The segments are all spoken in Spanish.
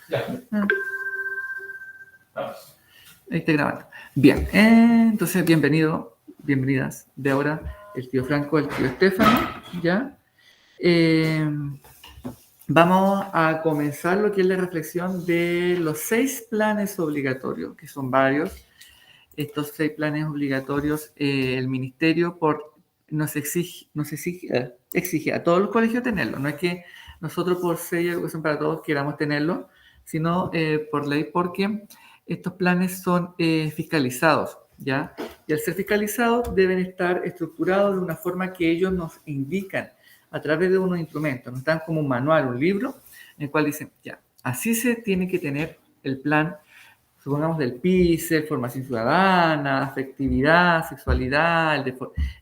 Ya. Vamos. Ahí está grabando. Bien, entonces bienvenidas de ahora el tío Franco, el tío Estefano, ¿ya? Vamos a comenzar lo que es la reflexión de los 6 planes obligatorios, que son varios. Estos 6 planes obligatorios, el ministerio nos exige a todos los colegios tenerlo. No es que nosotros por Ley de Educación para Todos queramos tenerlo, sino por ley, porque estos planes son fiscalizados, ¿ya? Y al ser fiscalizados deben estar estructurados de una forma que ellos nos indican a través de unos instrumentos. Nos dan como un manual, un libro, en el cual dicen, ya, así se tiene que tener el plan, supongamos del PICE, formación ciudadana, afectividad, sexualidad,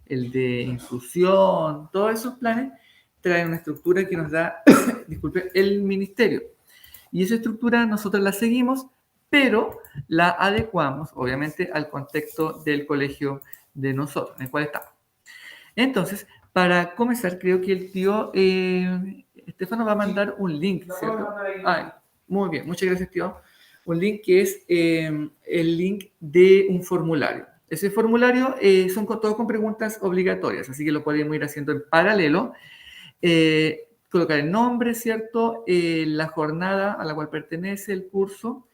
el de inclusión, todos esos planes traen una estructura que nos da, disculpe, el ministerio. Y esa estructura nosotros la seguimos, pero la adecuamos, obviamente, al contexto del colegio de nosotros, en el cual estamos. Entonces, para comenzar, creo que el tío Estefano va a mandar un link, ¿cierto? Ay, muy bien, muchas gracias, tío. Un link que es el link de un formulario. Ese formulario son todos con preguntas obligatorias, así que lo podemos ir haciendo en paralelo. Colocar el nombre, ¿cierto? La jornada a la cual pertenece el curso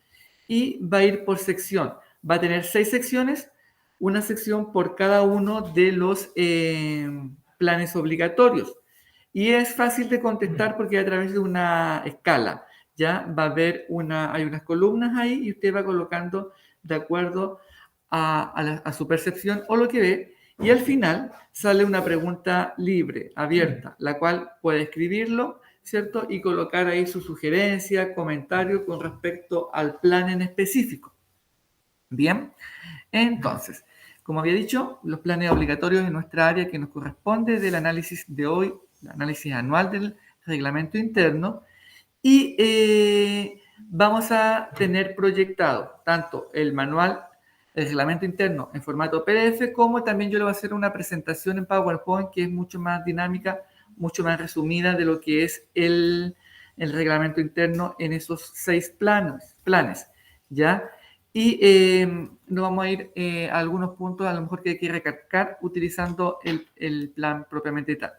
y va a ir por sección. Va a tener 6 secciones, una sección por cada uno de los planes obligatorios. Y es fácil de contestar porque a través de una escala, ya va a haber hay unas columnas ahí y usted va colocando de acuerdo a su percepción o lo que ve. Y al final sale una pregunta libre, abierta, la cual puede escribirlo, ¿cierto? Y colocar ahí su sugerencia, comentario con respecto al plan en específico. Bien, entonces, como había dicho, los planes obligatorios en nuestra área que nos corresponde del análisis de hoy, el análisis anual del reglamento interno, y vamos a tener proyectado tanto el manual, el reglamento interno en formato PDF, como también yo le voy a hacer una presentación en PowerPoint que es mucho más dinámica, mucho más resumida de lo que es el reglamento interno en esos 6 planes, ¿ya? Y nos vamos a ir a algunos puntos, a lo mejor que hay que recalcar utilizando el plan propiamente tal.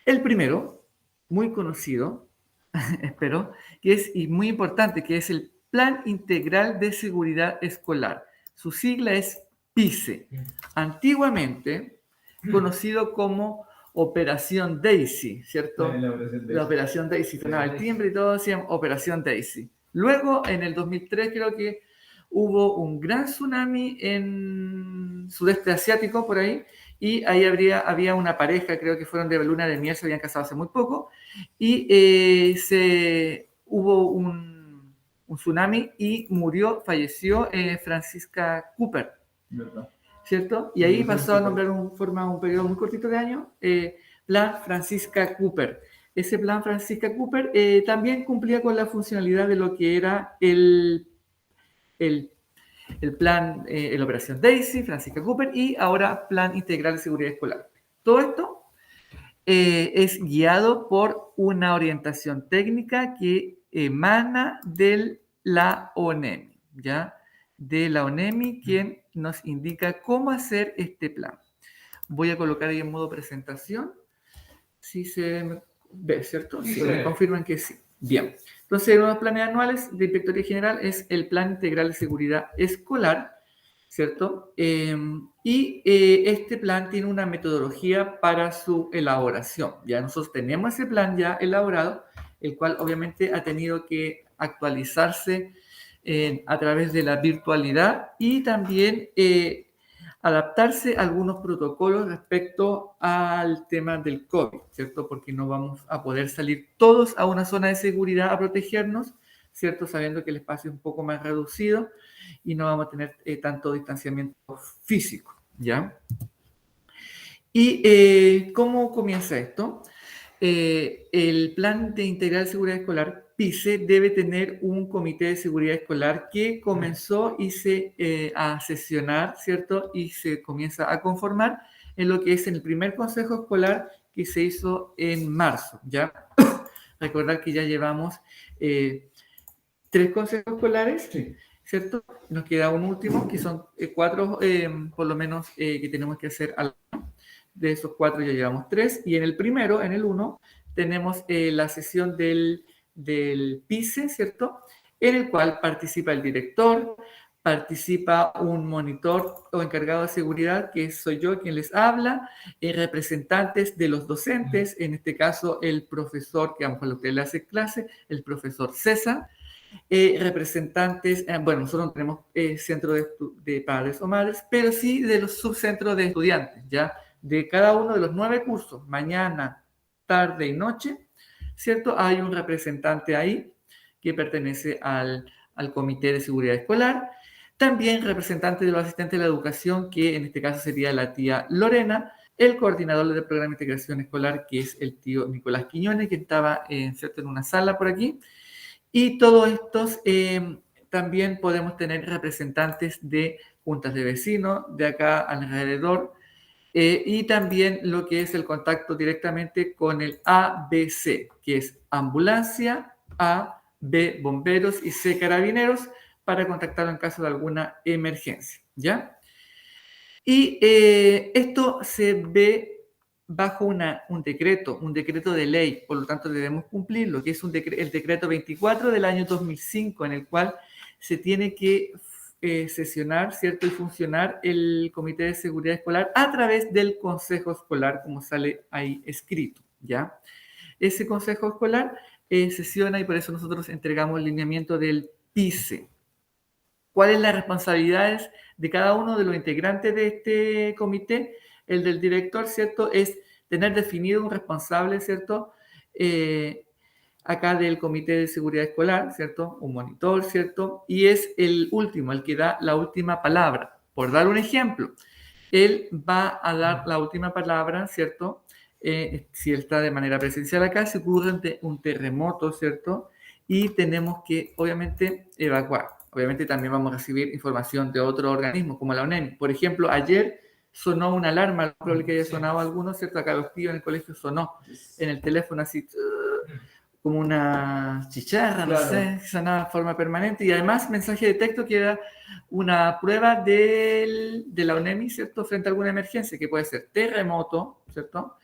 El primero, muy conocido, espero, que es y muy importante, que es el Plan Integral de Seguridad Escolar. Su sigla es PICE, antiguamente conocido como Operación Daisy, ¿cierto? La Operación Daisy, sonaba el timbre y todo decían Operación Daisy. Luego, en el 2003, creo que hubo un gran tsunami en sudeste asiático, por ahí, y ahí había una pareja, creo que fueron de luna de miel, se habían casado hace muy poco, y hubo un tsunami y falleció Francisca Cooper, ¿verdad? ¿Cierto? Y ahí pasó a nombrar un periodo muy cortito de años, Plan Francisca Cooper. Ese Plan Francisca Cooper también cumplía con la funcionalidad de lo que era el plan, la Operación Daisy, Francisca Cooper, y ahora Plan Integral de Seguridad Escolar. Todo esto es guiado por una orientación técnica que emana de la ONEMI, ¿ya? De la ONEMI, quien nos indica cómo hacer este plan. Voy a colocar ahí en modo presentación, si se ve, ¿cierto? Sí, me confirman que sí. Bien. Entonces, uno de los planes anuales de Inspectoría General es el Plan Integral de Seguridad Escolar, ¿cierto? Este plan tiene una metodología para su elaboración. Ya nosotros tenemos ese plan ya elaborado, el cual obviamente ha tenido que actualizarse a través de la virtualidad y también adaptarse a algunos protocolos respecto al tema del COVID, ¿cierto? Porque no vamos a poder salir todos a una zona de seguridad a protegernos, ¿cierto? Sabiendo que el espacio es un poco más reducido y no vamos a tener tanto distanciamiento físico, ¿ya? ¿Y cómo comienza esto? El Plan de Integral de Seguridad Escolar, PICE, debe tener un comité de seguridad escolar que comenzó a sesionar, ¿cierto? Y se comienza a conformar en lo que es el primer consejo escolar que se hizo en marzo, ¿ya? Recordar que ya llevamos 3 consejos escolares, Sí. ¿cierto? Nos queda un último, que son 4, por lo menos, que tenemos que hacer. De esos 4 ya llevamos 3. Y en el primero, en el 1, tenemos la sesión del PICE, ¿cierto? En el cual participa el director, participa un monitor o encargado de seguridad, que soy yo quien les habla, representantes de los docentes, en este caso el profesor que a lo mejor usted le hace clase, el profesor César, representantes, bueno, nosotros no tenemos centro de padres o madres, pero sí de los subcentros de estudiantes, ¿ya? De cada uno de los 9 cursos, mañana, tarde y noche, ¿cierto? Hay un representante ahí que pertenece al Comité de Seguridad Escolar. También representante de los asistentes de la educación, que en este caso sería la tía Lorena, el coordinador del programa de integración escolar, que es el tío Nicolás Quiñones, que estaba ¿cierto? En una sala por aquí. Y todos estos también podemos tener representantes de juntas de vecinos de acá alrededor y también lo que es el contacto directamente con el ABC, que es ambulancia, A, B, bomberos y C, carabineros, para contactarlo en caso de alguna emergencia, ¿ya? Y esto se ve bajo un decreto de ley, por lo tanto debemos cumplirlo, que es el decreto 24 del año 2005, en el cual se tiene que sesionar, ¿cierto? Y funcionar el Comité de Seguridad Escolar a través del Consejo Escolar, como sale ahí escrito, ¿ya? Ese Consejo Escolar sesiona y por eso nosotros entregamos el lineamiento del PICE. ¿Cuáles las responsabilidades de cada uno de los integrantes de este comité? El del director, ¿cierto? Es tener definido un responsable, ¿cierto? Acá del Comité de Seguridad Escolar, ¿cierto? Un monitor, ¿cierto? Y es el último, el que da la última palabra. Por dar un ejemplo, él va a dar la última palabra, ¿cierto? Si él está de manera presencial acá, se ocurre un terremoto, ¿cierto? Y tenemos que, obviamente, evacuar. Obviamente también vamos a recibir información de otros organismos, como la ONEMI. Por ejemplo, ayer sonó una alarma, probable que haya sonado alguno, ¿cierto? Acá los tíos en el colegio sonó en el teléfono así, como una chicharra, no sé, sonaba de forma permanente. Y además, mensaje de texto que era una prueba de la ONEMI, ¿cierto? Frente a alguna emergencia, que puede ser terremoto, ¿cierto?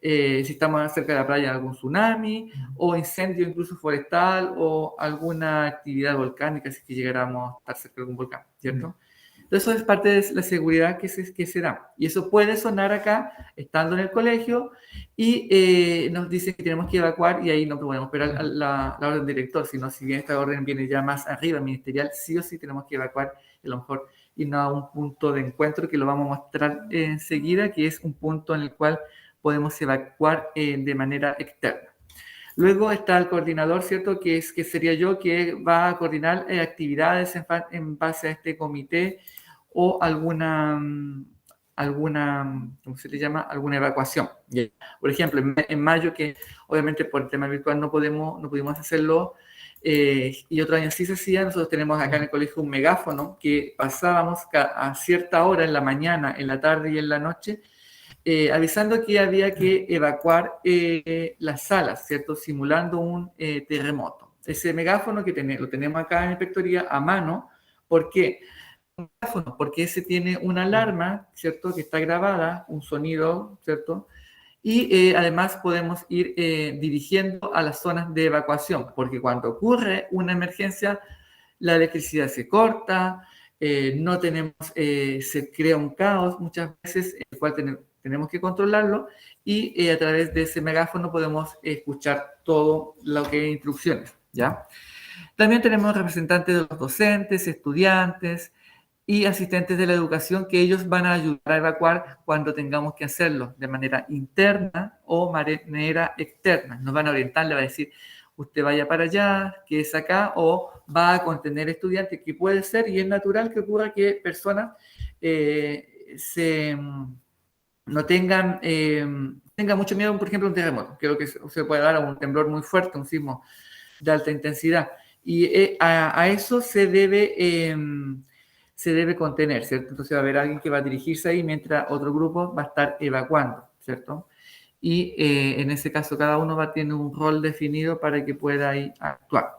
Si estamos cerca de la playa, algún tsunami, o incendio incluso forestal, o alguna actividad volcánica, si es que llegáramos a estar cerca de algún volcán, ¿cierto? Entonces, eso es parte de la seguridad que se da. Y eso puede sonar acá, estando en el colegio, y nos dicen que tenemos que evacuar, y ahí no podemos esperar la orden del director, sino si bien esta orden viene ya más arriba, ministerial, sí o sí tenemos que evacuar, a lo mejor irnos a un punto de encuentro que lo vamos a mostrar enseguida, que es un punto en el cual podemos evacuar de manera externa. Luego está el coordinador, ¿cierto? Que sería yo, que va a coordinar actividades en base a este comité o alguna, ¿cómo se le llama? Alguna evacuación. Por ejemplo, en mayo, que obviamente por el tema virtual no pudimos hacerlo, y otro año sí se hacía, nosotros tenemos acá en el colegio un megáfono que pasábamos a cierta hora en la mañana, en la tarde y en la noche, avisando que había que evacuar las salas, ¿cierto? Simulando un terremoto. Ese megáfono lo tenemos acá en la inspectoría a mano. ¿Por qué? Porque ese tiene una alarma, ¿cierto? Que está grabada, un sonido, ¿cierto? Y además podemos ir dirigiendo a las zonas de evacuación, porque cuando ocurre una emergencia, la electricidad se corta, no tenemos, se crea un caos muchas veces, el cual tenemos que controlarlo, y a través de ese megáfono podemos escuchar todo lo que hay instrucciones, ¿ya? También tenemos representantes de los docentes, estudiantes y asistentes de la educación, que ellos van a ayudar a evacuar cuando tengamos que hacerlo de manera interna o manera externa. Nos van a orientar, le va a decir, usted vaya para allá, que es acá, o va a contener estudiantes, que puede ser, y es natural que ocurra que personas no tengan, mucho miedo, por ejemplo, a un terremoto, que es lo que se puede dar, a un temblor muy fuerte, un sismo de alta intensidad. Y a eso se debe contener, ¿cierto? Entonces va a haber alguien que va a dirigirse ahí mientras otro grupo va a estar evacuando, ¿cierto? Y en ese caso cada uno va a tener un rol definido para que pueda ahí actuar.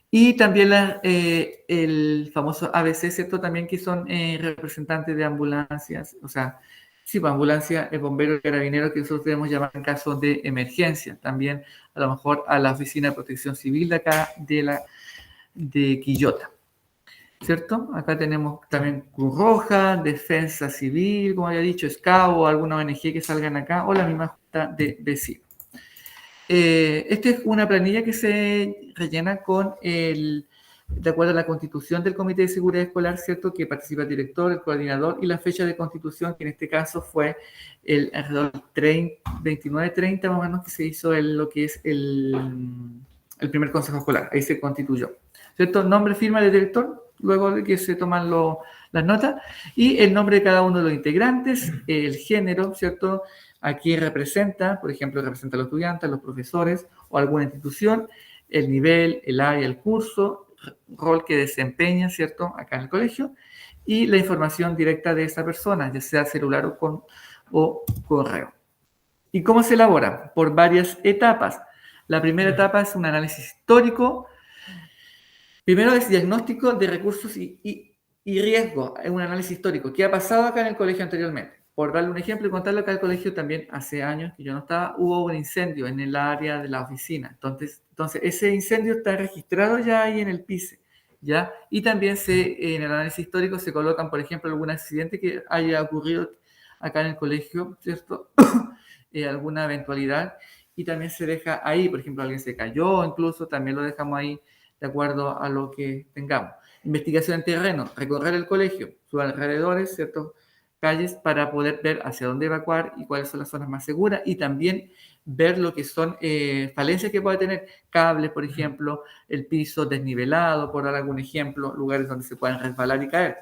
Y también el famoso ABC, ¿cierto? También que son representantes de ambulancias, o sea, sí, pues ambulancia, el bombero y carabinero que nosotros debemos llamar en caso de emergencia. También a lo mejor a la Oficina de Protección Civil de acá de Quillota, ¿cierto? Acá tenemos también Cruz Roja, Defensa Civil, como había dicho, SCAO, alguna ONG que salgan acá, o la misma Junta de Vecinos. Esta es una planilla que se rellena de acuerdo a la constitución del Comité de Seguridad Escolar, ¿cierto? Que participa el director, el coordinador y la fecha de constitución, que en este caso fue alrededor del 29-30, más o menos, que se hizo lo que es el primer consejo escolar. Ahí se constituyó, ¿cierto? Nombre, firma del director, luego de que se toman las notas, y el nombre de cada uno de los integrantes, el género, ¿cierto? Aquí representa, por ejemplo, representa a los estudiantes, a los profesores o alguna institución, el nivel, el área, el curso, rol que desempeña, ¿cierto? Acá en el colegio, y la información directa de esa persona, ya sea celular o correo. ¿Y cómo se elabora? Por varias etapas. La primera etapa es un análisis histórico. Primero es diagnóstico de recursos y riesgo, es un análisis histórico. ¿Qué ha pasado acá en el colegio anteriormente? Por darle un ejemplo y contarlo, acá en el colegio también hace años que yo no estaba, hubo un incendio en el área de la oficina. Entonces ese incendio está registrado ya ahí en el PICE, ¿ya? Y también en el análisis histórico se colocan, por ejemplo, algún accidente que haya ocurrido acá en el colegio, ¿cierto? Alguna eventualidad, y también se deja ahí, por ejemplo, alguien se cayó, incluso también lo dejamos ahí de acuerdo a lo que tengamos. Investigación en terreno, recorrer el colegio, sus alrededores, ciertas calles, para poder ver hacia dónde evacuar y cuáles son las zonas más seguras, y también ver lo que son falencias que puede tener, cables, por ejemplo, el piso desnivelado, por dar algún ejemplo, lugares donde se puedan resbalar y caer.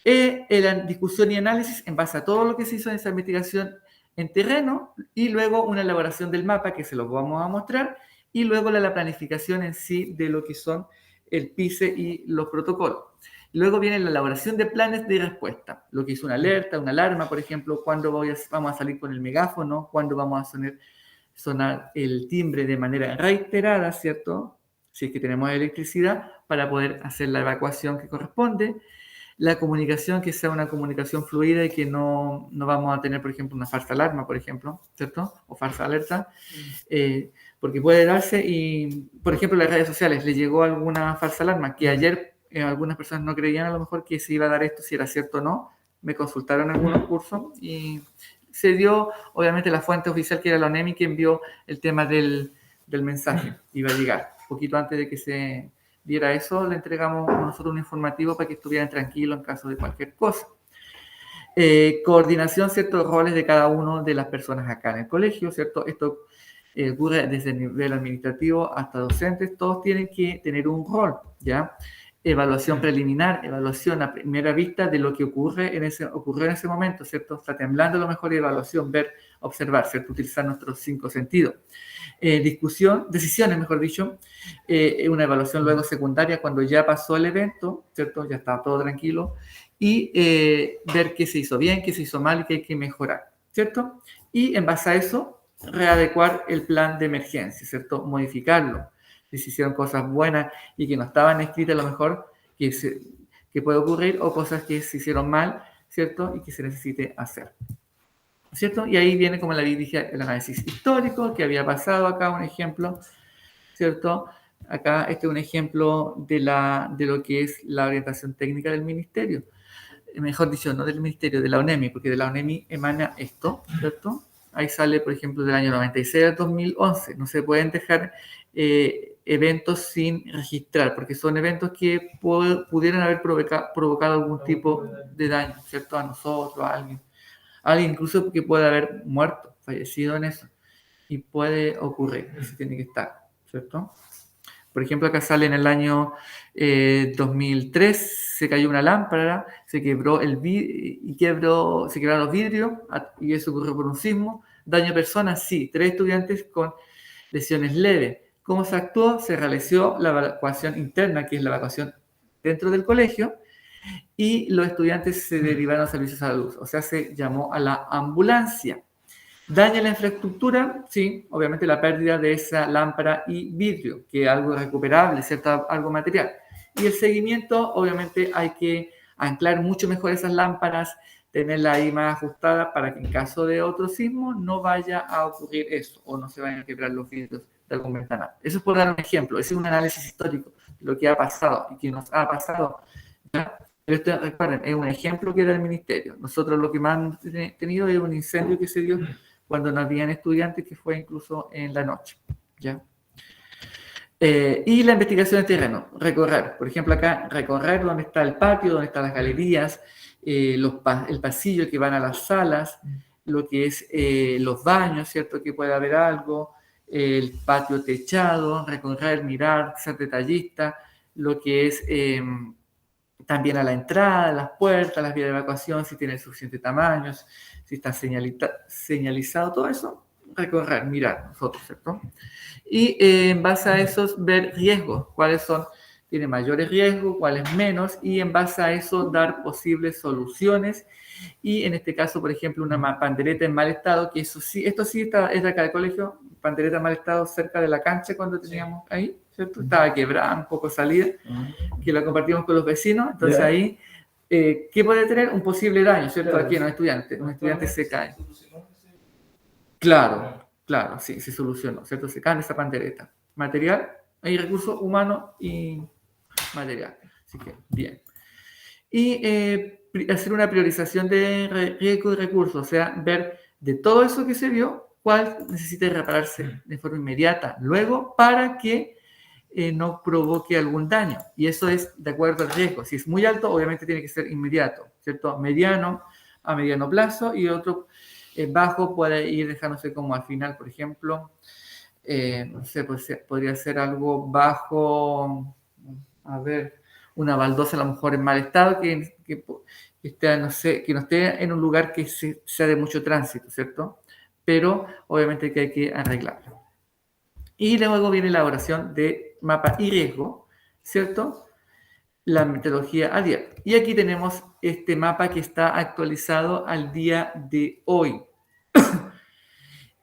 La discusión y análisis en base a todo lo que se hizo en esa investigación en terreno, y luego una elaboración del mapa que se los vamos a mostrar, y luego la planificación en sí de lo que son el PICE y los protocolos. Luego viene la elaboración de planes de respuesta, lo que es una alerta, una alarma, por ejemplo, cuándo vamos a salir con el megáfono, cuándo vamos a sonar el timbre de manera reiterada, ¿cierto? Si es que tenemos electricidad, para poder hacer la evacuación que corresponde. La comunicación, que sea una comunicación fluida y que no vamos a tener, por ejemplo, una falsa alarma, por ejemplo, ¿cierto? O falsa alerta, porque puede darse y, por ejemplo, en las redes sociales le llegó alguna falsa alarma que ayer algunas personas no creían a lo mejor que se iba a dar esto, si era cierto o no. Me consultaron algunos cursos y se dio, obviamente, la fuente oficial, que era la ONEMI, que envió el tema del mensaje. Iba a llegar poquito antes de que se diera eso, le entregamos nosotros un informativo para que estuvieran tranquilos en caso de cualquier cosa. Coordinación, ciertos roles de cada uno de las personas acá en el colegio, ¿cierto? Esto ocurre desde el nivel administrativo hasta docentes, todos tienen que tener un rol, ¿ya? Evaluación preliminar, evaluación a primera vista de lo que ocurrió en ese momento, ¿cierto? Está temblando a lo mejor, y evaluación, ver, observar, ¿cierto? Utilizar nuestros 5 sentidos. Decisiones, mejor dicho, una evaluación luego secundaria cuando ya pasó el evento, ¿cierto? Ya está todo tranquilo, y ver qué se hizo bien, qué se hizo mal y qué hay que mejorar, ¿cierto? Y en base a eso, readecuar el plan de emergencia, ¿cierto? Modificarlo. Si se hicieron cosas buenas y que no estaban escritas, a lo mejor que puede ocurrir, o cosas que se hicieron mal, ¿cierto? Y que se necesite hacer, ¿cierto? Y ahí viene, como la dije, el análisis histórico, que había pasado acá, un ejemplo, ¿cierto? Acá este es un ejemplo de lo que es la orientación técnica del ministerio. Mejor dicho, no del ministerio, de la ONEMI, porque de la ONEMI emana esto, ¿cierto? Ahí sale, por ejemplo, del año 96 al 2011. No se pueden dejar eventos sin registrar, porque son eventos que pudieran haber provocado algún tipo de daño, ¿cierto? A nosotros, a alguien. Alguien incluso que puede haber muerto, fallecido en eso. Y puede ocurrir, eso tiene que estar, ¿cierto? Por ejemplo, acá sale en el año 2003, se cayó una lámpara, se quebró se quebraron los vidrios, y eso ocurrió por un sismo. Daño a personas, sí, 3 estudiantes con lesiones leves. ¿Cómo se actuó? Se realizó la evacuación interna, que es la evacuación dentro del colegio, y los estudiantes se derivaron a servicios de salud, o sea, se llamó a la ambulancia. Daña la infraestructura, sí, obviamente la pérdida de esa lámpara y vidrio, que es algo recuperable, ¿cierto? Algo material. Y el seguimiento, obviamente hay que anclar mucho mejor esas lámparas, tenerla ahí más ajustada para que en caso de otro sismo no vaya a ocurrir eso o no se vayan a quebrar los vidrios de algún ventanal. Eso es por dar un ejemplo, ese es un análisis histórico de lo que ha pasado y que nos ha pasado, ¿ya? Pero esto, recuerden, es un ejemplo que da el ministerio. Nosotros lo que más hemos tenido es un incendio que se dio cuando no habían estudiantes, que fue incluso en la noche, ¿ya? Y la investigación de terreno, recorrer, por ejemplo acá, recorrer dónde está el patio, dónde están las galerías, el pasillo que van a las salas, lo que es los baños, ¿cierto? Que puede haber algo, el patio techado, recorrer, mirar, ser detallista, lo que es también a la entrada, las puertas, las vías de evacuación, si tiene suficiente tamaño, si está señalizado, todo eso, recorrer, mirar nosotros, ¿cierto? Y en base a esos ver riesgos, cuáles son, tiene mayores riesgos, cuáles menos, y en base a eso dar posibles soluciones. Y en este caso, por ejemplo, una pandereta en mal estado, que eso sí, esto sí está, es de acá del colegio, pandereta en mal estado cerca de la cancha cuando teníamos ahí, ¿cierto? Estaba quebrada, un poco salida, que la compartimos con los vecinos, entonces ahí, ¿qué puede tener? Un posible daño, ¿cierto? Aquí en un estudiante se cae. Claro, claro, sí, se solucionó, ¿cierto? Se cae esa pandereta. Material, hay recursos humanos y material. Así que, bien. Y hacer una priorización de riesgo y recursos, o sea, ver de todo eso que se vio, cuál necesita repararse de forma inmediata, luego para que no provoque algún daño. Y eso es de acuerdo al riesgo. Si es muy alto, obviamente tiene que ser inmediato, ¿cierto? Mediano, a mediano plazo, y otro bajo puede ir dejándose como al final, por ejemplo, no sé, pues, podría ser algo bajo, a ver, una baldosa a lo mejor en mal estado, que esté, no sé, que no esté en un lugar que sea de mucho tránsito, ¿cierto? Pero obviamente que hay que arreglarlo. Y luego viene la elaboración de mapa y riesgo, ¿cierto? La metodología a día. Y aquí tenemos este mapa que está actualizado al día de hoy.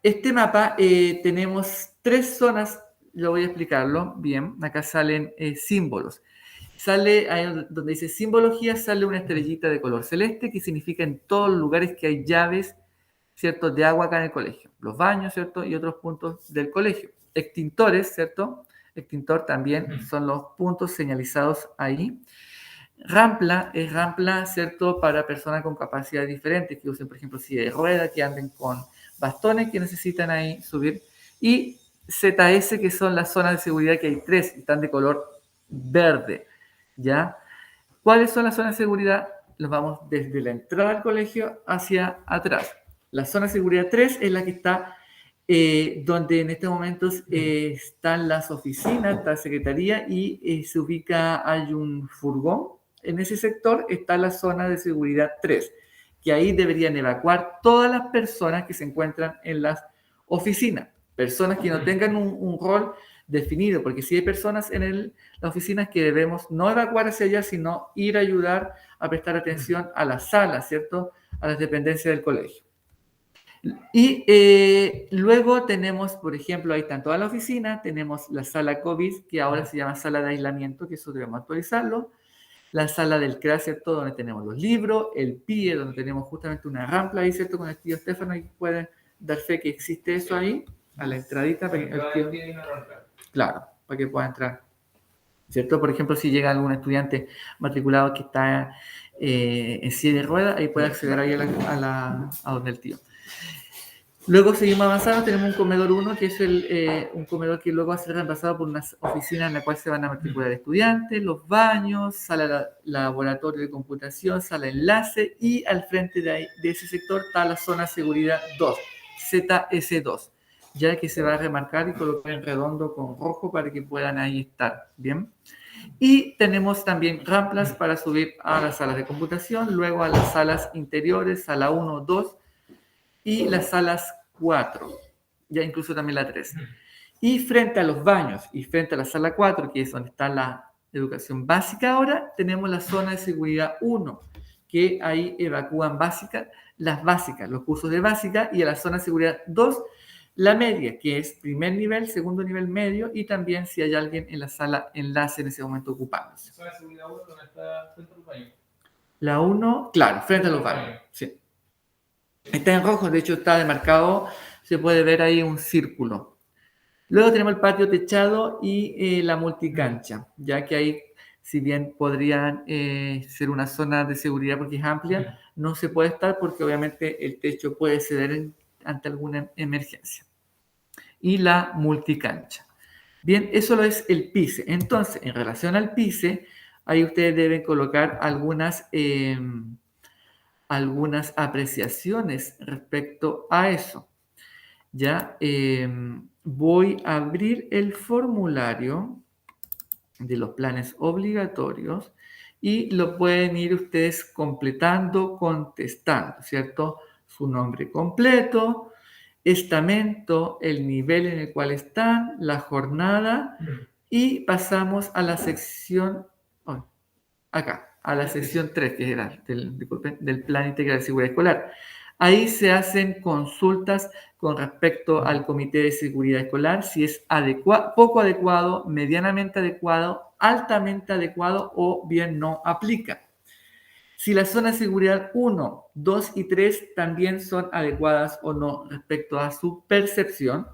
Este mapa tenemos 3 zonas, lo voy a explicarlo bien. Acá salen símbolos. Sale ahí donde dice simbología, sale una estrellita de color celeste que significa en todos los lugares que hay llaves, ¿cierto? De agua acá en el colegio. Los baños, ¿cierto? Y otros puntos del colegio. Extintores, ¿cierto? Extintor también son los puntos señalizados ahí. Rampla es rampla, ¿cierto? Para personas con capacidades diferentes, que usen, por ejemplo, silla de ruedas, que anden con bastones, que necesitan ahí subir. Y ZS, que son las zonas de seguridad, que hay 3, están de color verde, ¿ya? ¿Cuáles son las zonas de seguridad? Los vamos desde la entrada al colegio hacia atrás. La zona de seguridad 3 es la que está donde en estos momentos están las oficinas, está la secretaría y se ubica, hay un furgón. En ese sector está la zona de seguridad 3, que ahí deberían evacuar todas las personas que se encuentran en las oficinas. Personas que no tengan un rol definido, porque si hay personas en las oficinas que debemos no evacuar hacia allá, sino ir a ayudar a prestar atención a las salas, ¿cierto? A las dependencias del colegio. Y luego tenemos, por ejemplo, ahí están toda la oficina, tenemos la sala COVID, que ahora se llama sala de aislamiento, que eso debemos actualizarlo, la sala del CRA, ¿cierto? Donde tenemos los libros, el PIE, donde tenemos justamente una rampla ahí, ¿cierto? Con el tío Estefano, y pueden dar fe que existe eso ahí, a la entradita. Para que el tío, claro, para que pueda entrar, ¿cierto? Por ejemplo, si llega algún estudiante matriculado que está en silla de ruedas, ahí puede acceder ahí a donde el tío. Luego seguimos avanzando, tenemos un comedor 1, que es un comedor que luego va a ser reemplazado por unas oficinas en la cual se van a matricular estudiantes, los baños, sala laboratorio de computación, sala enlace, y al frente de ese sector está la zona seguridad 2, ZS2, ya que se va a remarcar y colocar en redondo con rojo para que puedan ahí estar, ¿bien? Y tenemos también ramplas para subir a las salas de computación, luego a las salas interiores, sala 1, 2, y las salas 4, ya incluso también la 3. Y frente a los baños y frente a la sala 4, que es donde está la educación básica ahora, tenemos la zona de seguridad 1, que ahí evacúan las básicas, los cursos de básica, y a la zona de seguridad 2, la media, que es primer nivel, segundo nivel medio, y también si hay alguien en la sala enlace en ese momento ocupándose. ¿La zona de seguridad 1 donde está frente a los baños? La 1, claro, frente a los baños. Sí. Está en rojo, de hecho está demarcado, se puede ver ahí un círculo. Luego tenemos el patio techado y la multicancha, ya que ahí, si bien podrían ser una zona de seguridad porque es amplia, no se puede estar porque obviamente el techo puede ceder ante alguna emergencia. Y la multicancha. Bien, eso lo es el PICE. Entonces, en relación al PICE, ahí ustedes deben colocar algunas apreciaciones respecto a eso. Ya voy a abrir el formulario de los planes obligatorios y lo pueden ir ustedes completando, contestando, ¿cierto? Su nombre completo, estamento, el nivel en el cual están, la jornada, y pasamos a la sección, acá, a la sección 3, que era del Plan Integral de Seguridad Escolar. Ahí se hacen consultas con respecto al Comité de Seguridad Escolar, si es poco adecuado, medianamente adecuado, altamente adecuado o bien no aplica. Si la zona de seguridad 1, 2 y 3 también son adecuadas o no respecto a su percepción.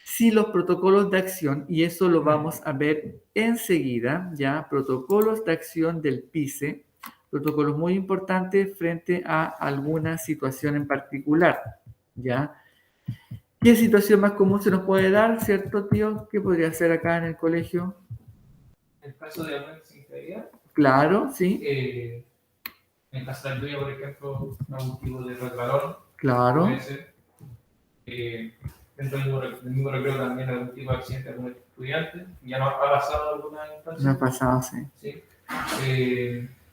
Si los protocolos de acción, y eso lo vamos a ver enseguida, ya, protocolos de acción del PICE, protocolos muy importantes frente a alguna situación en particular, ya. ¿Qué situación más común se nos puede dar, cierto, tío? ¿Qué podría ser acá en el colegio? En caso de aumento sin claridad. Claro, sí. En caso de lluvia, por ejemplo, algún tipo de resbalón. Claro. Puede ser. Dentro del mismo recreo también algún tipo de accidente con estudiantes. ¿Ya no ha pasado alguna instancia? No ha pasado, sí. Sí.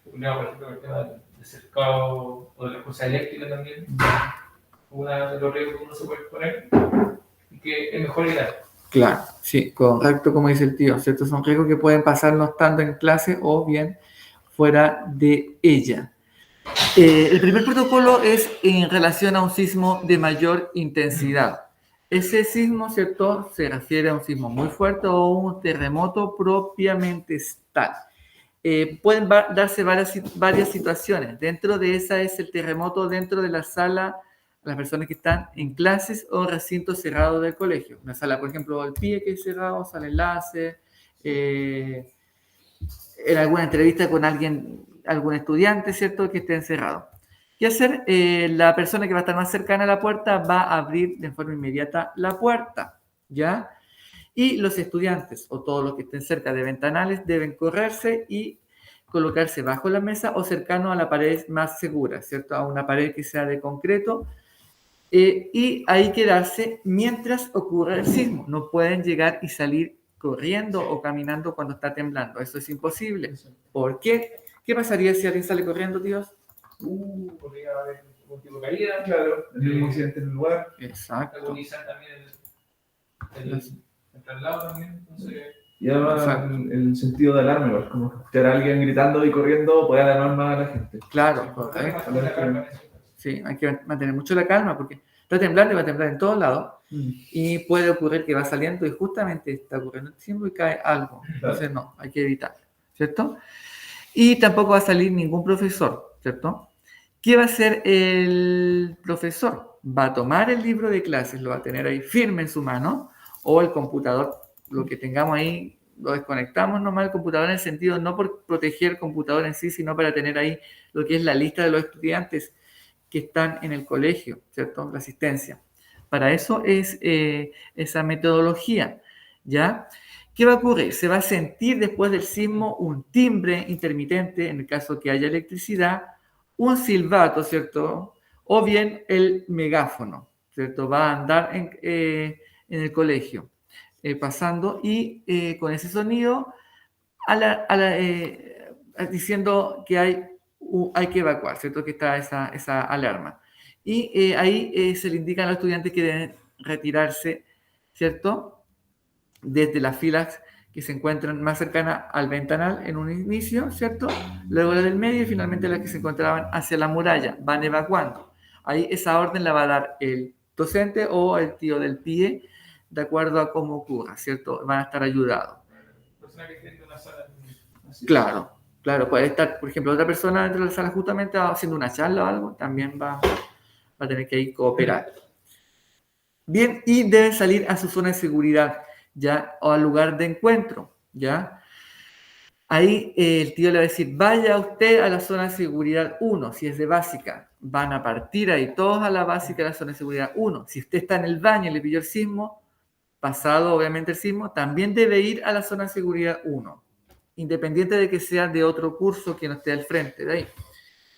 Por ejemplo, el tema de cercado o de la cosa eléctrica también. Una de los riesgos que uno se puede exponer y que es mejor evitar. Claro, sí, correcto, como dice el tío, ¿cierto? Son riesgos que pueden pasar no estando en clase o bien fuera de ella. El primer protocolo es en relación a un sismo de mayor intensidad. Ese sismo, ¿cierto?, se refiere a un sismo muy fuerte o un terremoto propiamente tal. Pueden darse varias situaciones. Dentro de esa es el terremoto dentro de la sala, las personas que están en clases o recintos cerrados del colegio. Una sala, por ejemplo, el PIE que es cerrado, sala enlace, en alguna entrevista con algún estudiante, ¿cierto?, que esté encerrado. ¿Qué hacer? La persona que va a estar más cercana a la puerta va a abrir de forma inmediata la puerta, ¿ya? Y los estudiantes o todos los que estén cerca de ventanales deben correrse y colocarse bajo la mesa o cercano a la pared más segura, ¿cierto? A una pared que sea de concreto y ahí quedarse mientras ocurre el sismo. No pueden llegar y salir corriendo o caminando cuando está temblando. Eso es imposible. ¿Por qué? ¿Qué pasaría si alguien sale corriendo, tíos? Podría haber algún tipo de caída, claro, un accidente en el lugar. Exacto. Agonizar también el traslado también, entonces... Y además el sentido de alarma, es como escuchar a alguien gritando y corriendo puede alarmar más a la gente. Claro, correcto. Sí, hay que mantener mucho la calma porque está temblando y va a temblar en todos lados y puede ocurrir que va saliendo y justamente está ocurriendo el tiempo y cae algo. Entonces no, hay que evitarlo, ¿cierto? Y tampoco va a salir ningún profesor, ¿cierto? ¿Qué va a hacer el profesor? Va a tomar el libro de clases, lo va a tener ahí firme en su mano o el computador, lo que tengamos ahí, lo desconectamos nomás el computador en el sentido, no por proteger el computador en sí, sino para tener ahí lo que es la lista de los estudiantes que están en el colegio, ¿cierto? La asistencia. Para eso es esa metodología, ¿ya? ¿Qué va a ocurrir? Se va a sentir después del sismo un timbre intermitente, en el caso que haya electricidad, un silbato, ¿cierto? O bien el megáfono, ¿cierto? Va a andar en el colegio, pasando y con ese sonido diciendo que hay que evacuar, ¿cierto? Que está esa alarma. Y ahí se le indican a los estudiantes que deben retirarse, ¿cierto? Desde las filas que se encuentran más cercanas al ventanal en un inicio, ¿cierto? Luego la del medio y finalmente las que se encontraban hacia la muralla, van evacuando. Ahí esa orden la va a dar el docente o el tío del pie, de acuerdo a cómo ocurra, ¿cierto? Van a estar ayudados. Persona que esté en una sala. Así. Claro, claro, puede estar, por ejemplo, otra persona dentro de la sala justamente haciendo una charla o algo, también va a tener que ir cooperar. Bien, y debe salir a su zona de seguridad, ¿ya? O al lugar de encuentro, ¿ya? Ahí el tío le va a decir, vaya usted a la zona de seguridad 1, si es de básica. Van a partir ahí todos a la básica de la zona de seguridad 1. Si usted está en el baño y le pilló el sismo, pasado obviamente el sismo, también debe ir a la zona de seguridad 1, independiente de que sea de otro curso que no esté al frente de ahí,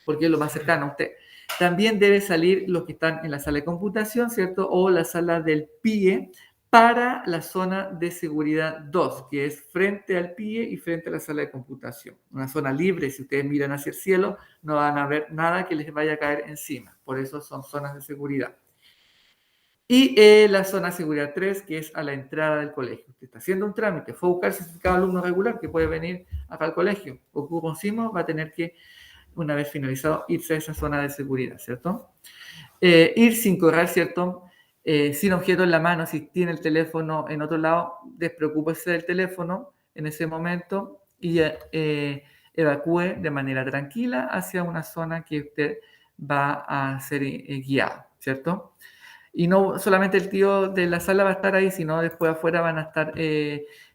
porque es lo más cercano a usted. También debe salir los que están en la sala de computación, ¿cierto? O la sala del PIE para la zona de seguridad 2, que es frente al PIE y frente a la sala de computación. Una zona libre, si ustedes miran hacia el cielo, no van a ver nada que les vaya a caer encima. Por eso son zonas de seguridad. Y la zona de seguridad 3, que es a la entrada del colegio. Usted está haciendo un trámite, fue a buscar certificado de alumno regular, que puede venir acá al colegio. Ocurre un sismo, va a tener que, una vez finalizado, irse a esa zona de seguridad, ¿cierto? Ir sin correr, ¿cierto? Sin objeto en la mano, si tiene el teléfono en otro lado, despreocúpese del teléfono en ese momento y evacúe de manera tranquila hacia una zona que usted va a ser guiado, ¿cierto? Y no solamente el tío de la sala va a estar ahí, sino después afuera van a estar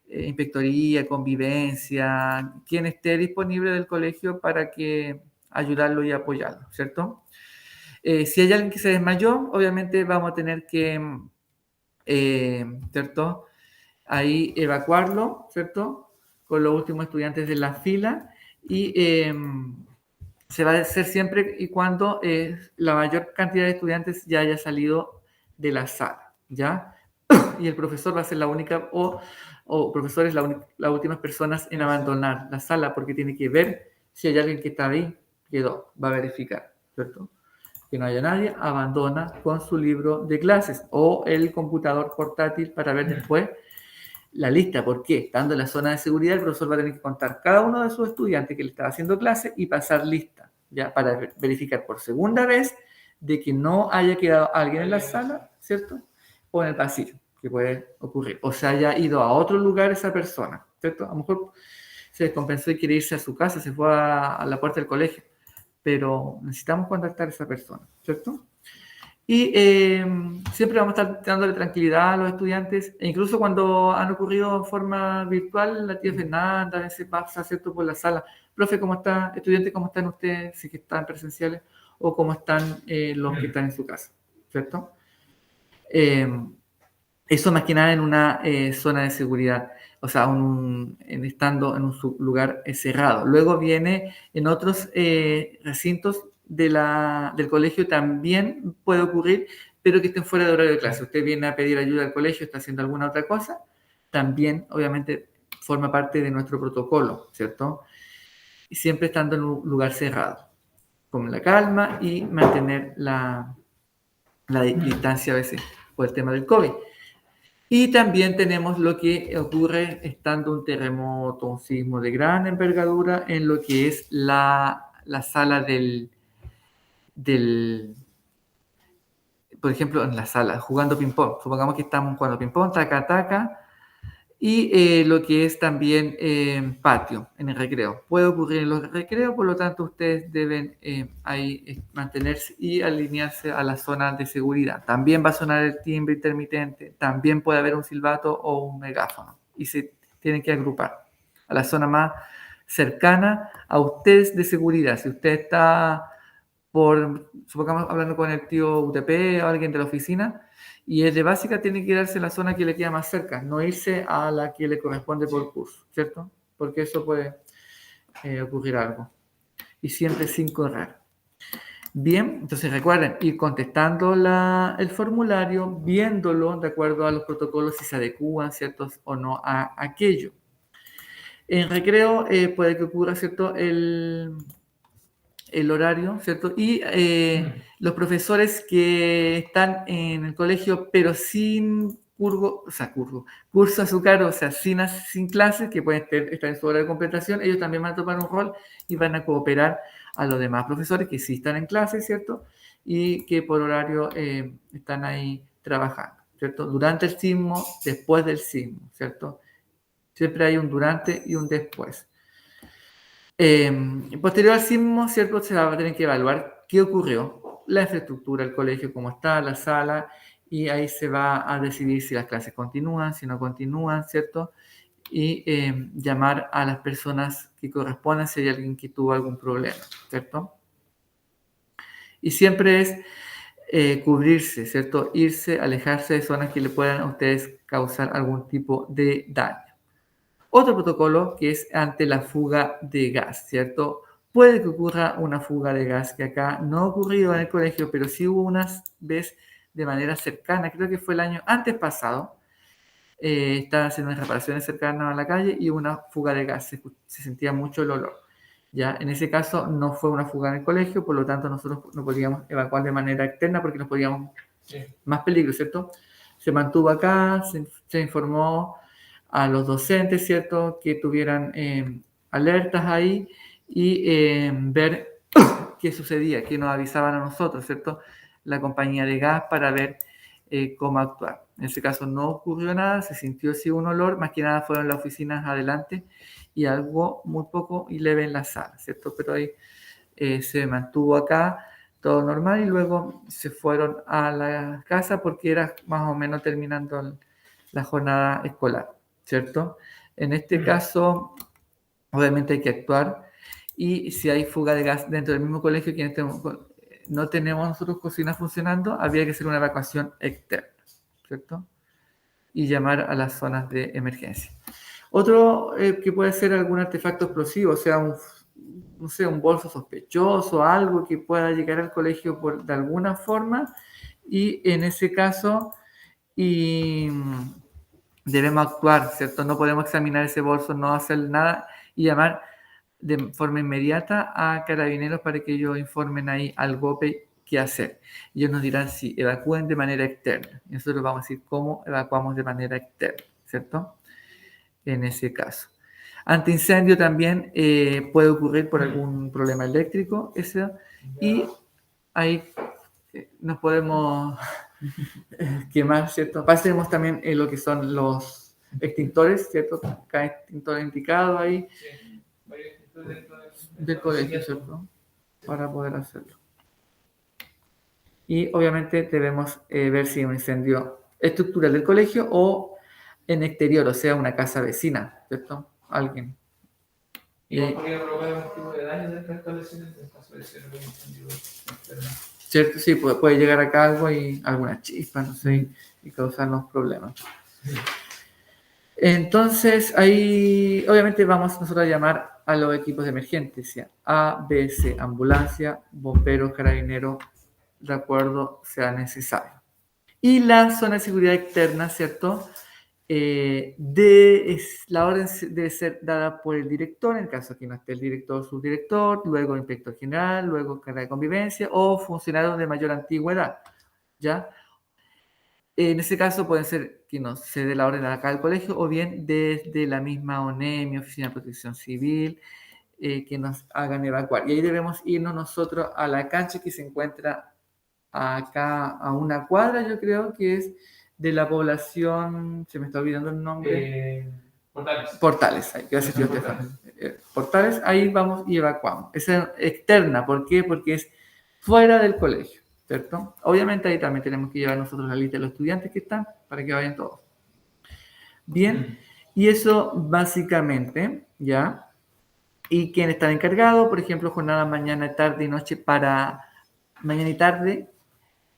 inspectoría, convivencia, quien esté disponible del colegio para que ayudarlo y apoyarlo, ¿cierto? Si hay alguien que se desmayó, obviamente vamos a tener que, ¿cierto? Ahí evacuarlo, ¿cierto? Con los últimos estudiantes de la fila y se va a hacer siempre y cuando la mayor cantidad de estudiantes ya haya salido de la sala, ¿ya? Y el profesor va a ser la única, o profesores las últimas personas en abandonar la sala, porque tiene que ver si hay alguien que está ahí, quedó, va a verificar, ¿cierto? Que no haya nadie, abandona con su libro de clases o el computador portátil para ver después la lista. ¿Por qué? Estando en la zona de seguridad, el profesor va a tener que contar cada uno de sus estudiantes que le estaba haciendo clase y pasar lista, ¿ya? Para verificar por segunda vez de que no haya quedado alguien en la sala, ¿cierto? O en el pasillo, que puede ocurrir. O se haya ido a otro lugar esa persona, ¿cierto? A lo mejor se descompensó y quiere irse a su casa, se fue a la puerta del colegio, pero necesitamos contactar a esa persona, ¿cierto? Y siempre vamos a estar dándole tranquilidad a los estudiantes, e incluso cuando han ocurrido en forma virtual, la tía Fernanda a veces pasa, ¿cierto?, por la sala. Profe, ¿cómo está? Estudiante, ¿cómo están ustedes? Si que están presenciales, o cómo están los que están en su casa, ¿cierto? Eso más que nada en una zona de seguridad, o sea, estando en un lugar cerrado. Luego viene en otros recintos del colegio también puede ocurrir, pero que estén fuera de horario de clase. Usted viene a pedir ayuda al colegio, está haciendo alguna otra cosa, también obviamente forma parte de nuestro protocolo, ¿cierto? Y siempre estando en un lugar cerrado, con la calma y mantener la distancia a veces por el tema del COVID. Y también tenemos lo que ocurre estando un terremoto, un sismo de gran envergadura en lo que es la sala por ejemplo, en la sala, jugando ping-pong. Supongamos que estamos jugando ping-pong, taca-taca, y lo que es también patio, en el recreo. Puede ocurrir en los recreos, por lo tanto, ustedes deben ahí mantenerse y alinearse a la zona de seguridad. También va a sonar el timbre intermitente, también puede haber un silbato o un megáfono, y se tienen que agrupar a la zona más cercana a ustedes de seguridad. Si usted está supongamos, hablando con el tío UTP o alguien de la oficina, y es de básica, tiene que darse a la zona que le queda más cerca, no irse a la que le corresponde por curso, ¿cierto? Porque eso puede ocurrir algo. Y siempre sin correr. Bien, entonces recuerden ir contestando el formulario, viéndolo de acuerdo a los protocolos si se adecúan, ¿cierto? O no a aquello. En recreo puede que ocurra, ¿cierto? El horario, ¿cierto? Y los profesores que están en el colegio, pero sin curso a su cargo, o sea, sin clases, que pueden estar en su hora de completación, ellos también van a tomar un rol y van a cooperar a los demás profesores que sí están en clase, ¿cierto? Y que por horario están ahí trabajando, ¿cierto? Durante el sismo, después del sismo, ¿cierto? Siempre hay un durante y un después. Posterior al sismo, ¿cierto? Se va a tener que evaluar qué ocurrió, la infraestructura, el colegio, cómo está, la sala, y ahí se va a decidir si las clases continúan, si no continúan, ¿cierto? Y llamar a las personas que correspondan si hay alguien que tuvo algún problema, ¿cierto? Y siempre es cubrirse, ¿cierto? Irse, alejarse de zonas que le puedan a ustedes causar algún tipo de daño. Otro protocolo que es ante la fuga de gas, ¿cierto? Puede que ocurra una fuga de gas, que acá no ha ocurrido en el colegio, pero sí hubo una vez de manera cercana, creo que fue el año antes pasado, estaban haciendo unas reparaciones cercanas a la calle y hubo una fuga de gas, se sentía mucho el olor. ¿Ya? En ese caso no fue una fuga en el colegio, por lo tanto nosotros no podíamos evacuar de manera externa porque nos podíamos más peligro, ¿cierto? Se mantuvo acá, se informó a los docentes, ¿cierto? Que tuvieran alertas ahí y ver qué sucedía, que nos avisaban a nosotros, ¿cierto? La compañía de gas para ver cómo actuar. En ese caso no ocurrió nada, se sintió sí un olor, más que nada fueron las oficinas adelante y algo muy poco y leve en la sala, ¿cierto? Pero ahí se mantuvo acá todo normal y luego se fueron a la casa porque era más o menos terminando la jornada escolar, ¿cierto? En este caso, obviamente hay que actuar y si hay fuga de gas dentro del mismo colegio que no tenemos nosotros cocinas funcionando, habría que hacer una evacuación externa, ¿cierto? Y llamar a las zonas de emergencia. Otro que puede ser algún artefacto explosivo, o sea, no sé, un bolso sospechoso, algo que pueda llegar al colegio de alguna forma, y en ese caso debemos actuar, ¿cierto? No podemos examinar ese bolso, no hacer nada y llamar de forma inmediata a carabineros para que ellos informen ahí al GOPE qué hacer. Ellos nos dirán si evacúen de manera externa. Y nosotros vamos a decir cómo evacuamos de manera externa, ¿cierto? En ese caso. Ante incendio también puede ocurrir por algún problema eléctrico, y ahí nos podemos quemar, ¿cierto? Pasemos también en lo que son los extintores, ¿cierto? Cada extintor indicado ahí del colegio, ¿cierto? Para poder hacerlo. Y obviamente debemos ver si es un incendio estructural del colegio o en exterior, o sea, una casa vecina, ¿cierto? Alguien. Igual podría provocar algún tipo de daño dentro de establecimiento en caso de ser un incendio externo. ¿Cierto? Sí, puede llegar acá algo y alguna chispa, no sé, y causarnos problemas. Entonces, ahí obviamente vamos nosotros a llamar a los equipos de emergencia, A, B, C, ambulancia, bomberos, carabineros, de acuerdo sea necesario. Y la zona de seguridad externa, ¿cierto? La orden debe ser dada por el director, en caso que no esté el director o subdirector, luego el inspector general, luego carga de convivencia o funcionarios de mayor antigüedad, ¿ya? En ese caso puede ser que no se dé la orden acá al colegio o bien desde la misma ONEMI, Oficina de Protección Civil, que nos hagan evacuar. Y ahí debemos irnos nosotros a la cancha que se encuentra acá a una cuadra, yo creo que es de la población, se me está olvidando el nombre. Portales. Portales, ahí, gracias tío Estefano. Portales, ahí vamos y evacuamos. Esa es externa, ¿por qué? Porque es fuera del colegio, ¿cierto? Obviamente ahí también tenemos que llevar nosotros la lista de los estudiantes que están para que vayan todos. Bien, y eso básicamente, ¿ya? Y quienes están encargados, por ejemplo, jornada mañana, tarde y noche mañana y tarde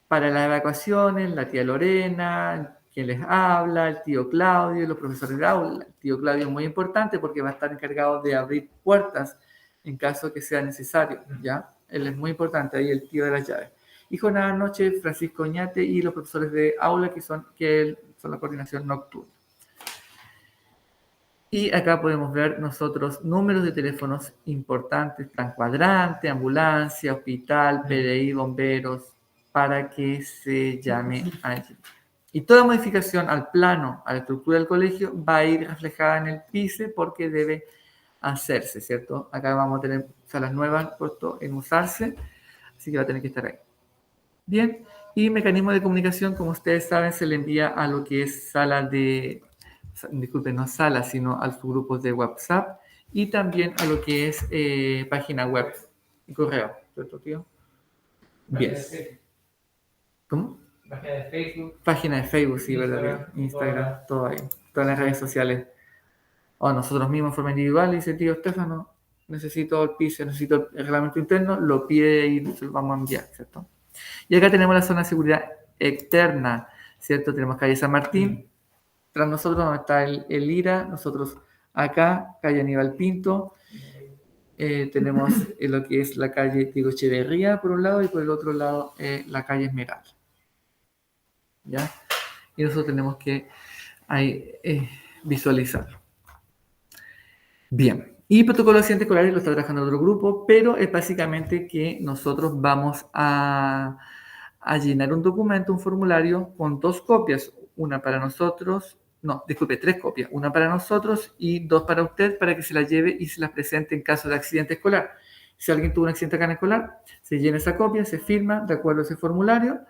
para las evacuaciones, la tía Lorena, quien les habla, el tío Claudio, los profesores de aula. El tío Claudio es muy importante porque va a estar encargado de abrir puertas en caso que sea necesario, ¿ya? Él es muy importante, ahí el tío de las llaves. Y jornada noche, Francisco Oñate y los profesores de aula que son la coordinación nocturna. Y acá podemos ver nosotros números de teléfonos importantes, plan cuadrante, ambulancia, hospital, PDI, bomberos, para que se llame allí. Y toda modificación al plano, a la estructura del colegio, va a ir reflejada en el PICE porque debe hacerse, ¿cierto? Acá vamos a tener salas nuevas puesto en usarse, así que va a tener que estar ahí. Bien, y mecanismo de comunicación, como ustedes saben, se le envía a lo que es sala de, disculpen, no sala, sino a sus grupos de WhatsApp y también a lo que es página web y correo, ¿cierto, tío? Bien. ¿Cómo? Página de Facebook. Página de Facebook, sí, ¿verdad? Instagram, todo ahí. Todas las redes sociales. O nosotros mismos en forma individual, dice tío Estefano, necesito el PICE, necesito el reglamento interno, lo pide y se lo vamos a enviar, ¿cierto? Y acá tenemos la zona de seguridad externa, ¿cierto? Tenemos calle San Martín, tras nosotros donde está el IRA, nosotros acá, calle Aníbal Pinto, tenemos lo que es la calle Diego Echeverría por un lado y por el otro lado la calle Esmeralda. ¿Ya? Y nosotros tenemos que ahí visualizarlo. Bien, y protocolo de accidentes escolares lo está trabajando otro grupo, pero es básicamente que nosotros vamos a llenar un documento, un formulario con 2 copias, una para nosotros, no, disculpe, 3 copias, una para nosotros y 2 para usted, para que se las lleve y se las presente en caso de accidente escolar. Si alguien tuvo un accidente acá en escolar, se llena esa copia, se firma de acuerdo a ese formulario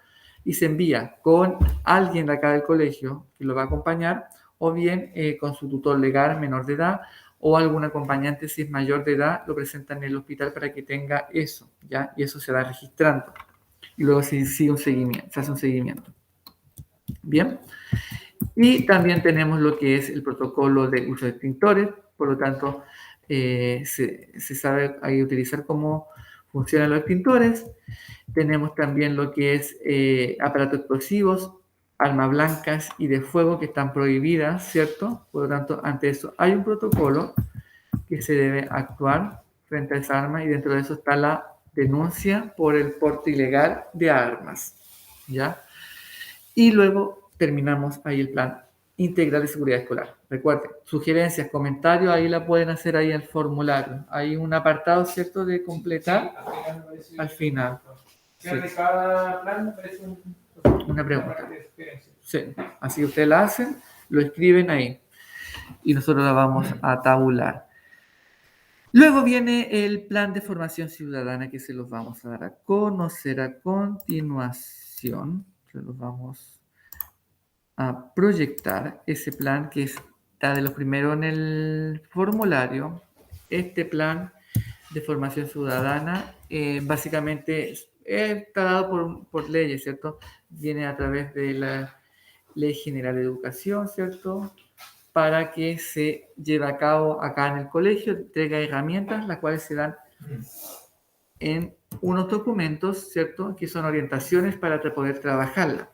y se envía con alguien de acá del colegio que lo va a acompañar, o bien con su tutor legal menor de edad, o algún acompañante si es mayor de edad, lo presentan en el hospital para que tenga eso, ¿ya? Y eso se va registrando. Y luego se hace un seguimiento. Bien. Y también tenemos lo que es el protocolo de uso de extintores, por lo tanto, se sabe ahí utilizar cómo funcionan los extintores. Tenemos también lo que es aparatos explosivos, armas blancas y de fuego que están prohibidas, ¿cierto? Por lo tanto, ante eso hay un protocolo que se debe actuar frente a esa arma y dentro de eso está la denuncia por el porte ilegal de armas, ¿ya? Y luego terminamos ahí el plan integral de seguridad escolar. Recuerden, sugerencias, comentarios, ahí la pueden hacer ahí al formulario. Hay un apartado, ¿cierto?, de completar al final. Sí. De cada plan aparece una pregunta. Sí, así que ustedes la hacen, lo escriben ahí y nosotros la vamos a tabular. Luego viene el plan de formación ciudadana que se los vamos a dar a conocer a continuación. Se los vamos a proyectar ese plan que está de los primeros en el formulario. Este plan de formación ciudadana básicamente está dado por leyes, ¿cierto? Viene a través de la Ley General de Educación, ¿cierto? Para que se lleve a cabo acá en el colegio, entrega herramientas, las cuales se dan en unos documentos, ¿cierto? Que son orientaciones para poder trabajarla.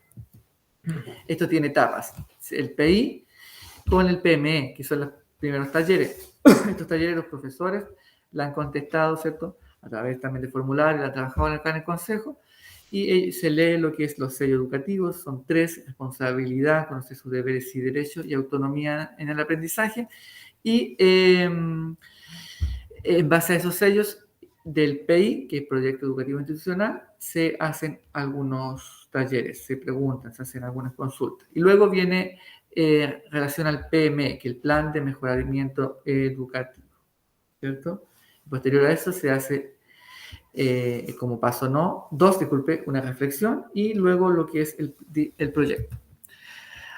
Esto tiene etapas. El PI con el PME, que son los primeros talleres. Estos talleres los profesores la han contestado, ¿cierto? A través también de formularios, la han trabajado acá en el consejo. Y se lee lo que es los sellos educativos, son 3, responsabilidad, conocer sus deberes y derechos y autonomía en el aprendizaje. Y en base a esos sellos del PI, que es Proyecto Educativo Institucional, se hacen algunos talleres, se preguntan, se hacen algunas consultas. Y luego viene relación al PME, que es el Plan de Mejoramiento Educativo, ¿cierto? Posterior a eso se hace como paso 2, una reflexión y luego lo que es el proyecto.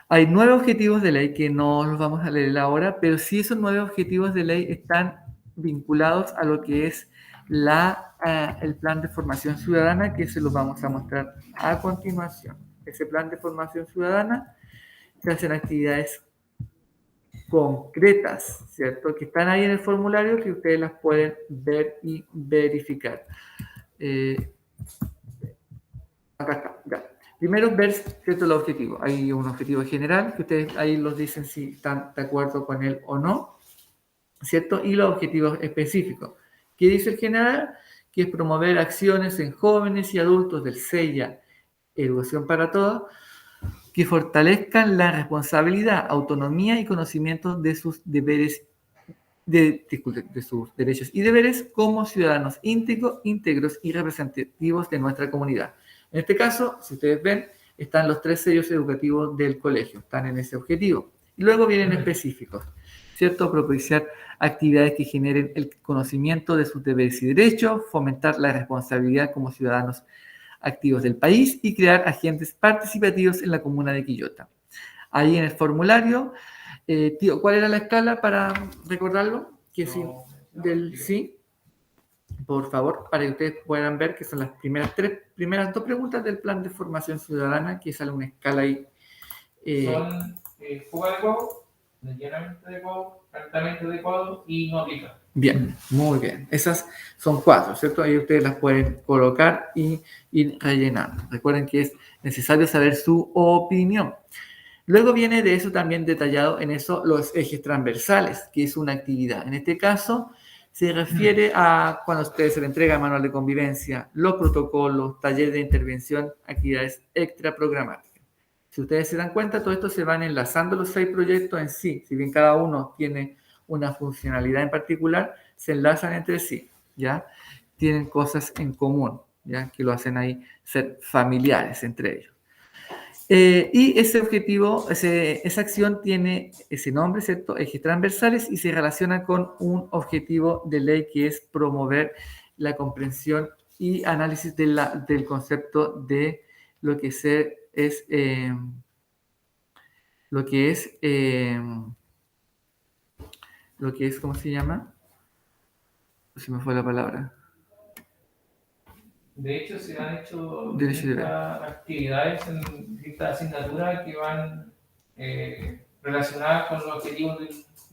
Hay 9 objetivos de ley que no los vamos a leer ahora, pero sí esos 9 objetivos de ley están vinculados a lo que es el plan de formación ciudadana, que se los vamos a mostrar a continuación. Ese plan de formación ciudadana se hacen actividades concretas, ¿cierto? Que están ahí en el formulario que ustedes las pueden ver y verificar. Acá está, ya. Primero, ver, ¿cierto?, los objetivos. Hay un objetivo general que ustedes ahí los dicen si están de acuerdo con él o no, ¿cierto? Y los objetivos específicos. ¿Qué dice el general? Que es promover acciones en jóvenes y adultos del CEIA, Educación para Todos, que fortalezcan la responsabilidad, autonomía y conocimiento de sus deberes, de sus derechos y deberes como ciudadanos íntegros y representativos de nuestra comunidad. En este caso, si ustedes ven, están los 3 sellos educativos del colegio, están en ese objetivo. Y luego vienen específicos, ¿cierto? Propiciar actividades que generen el conocimiento de sus deberes y derechos, fomentar la responsabilidad como ciudadanos activos del país y crear agentes participativos en la comuna de Quillota. Ahí en el formulario, tío, ¿cuál era la escala para recordarlo? Que sí, del sí, por favor, para que ustedes puedan ver que son las primeras 2 preguntas del plan de formación ciudadana, que sale una escala ahí. Son fuga de huevo, llenamiento de huevo, calentamiento de huevo y no aplica. Bien, muy bien. Esas son 4, ¿cierto? Ahí ustedes las pueden colocar y ir rellenando. Recuerden que es necesario saber su opinión. Luego viene de eso también detallado en eso los ejes transversales, que es una actividad. En este caso se refiere a cuando a ustedes se le entrega el manual de convivencia, los protocolos, talleres de intervención, actividades extra programáticas. Si ustedes se dan cuenta, todo esto se van enlazando los 6 proyectos en sí. Si bien cada uno tiene una funcionalidad en particular, se enlazan entre sí, ¿ya? Tienen cosas en común, ¿ya? Que lo hacen ahí ser familiares entre ellos. Y ese objetivo, esa acción tiene ese nombre, ¿cierto? Ejes transversales y se relaciona con un objetivo de ley que es promover la comprensión y análisis del concepto de lo que es, ¿cómo se llama? Se me fue la palabra. De hecho, se han hecho Derecho de distintas actividades en distintas asignaturas que van relacionadas con los objetivos de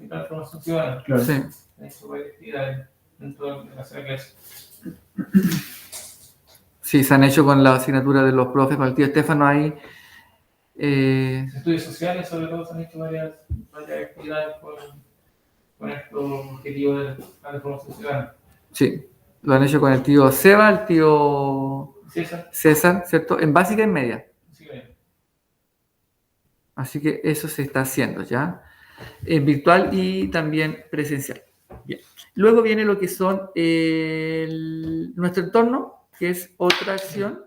la formación ciudadana. Claro. Sí. Han hecho varias actividades dentro de la clase. Sí, se han hecho con la asignatura de los profes, con el tío Estefano ahí. Estudios sociales, sobre todo, se han hecho varias actividades con estos objetivos de la formación ciudadana. Sí, lo han hecho con el tío Seba, el tío César, ¿cierto? En básica y en media. sí, bien. Así que eso se está haciendo ya, en virtual y también presencial. Bien. Luego viene lo que son nuestro entorno, que es otra acción,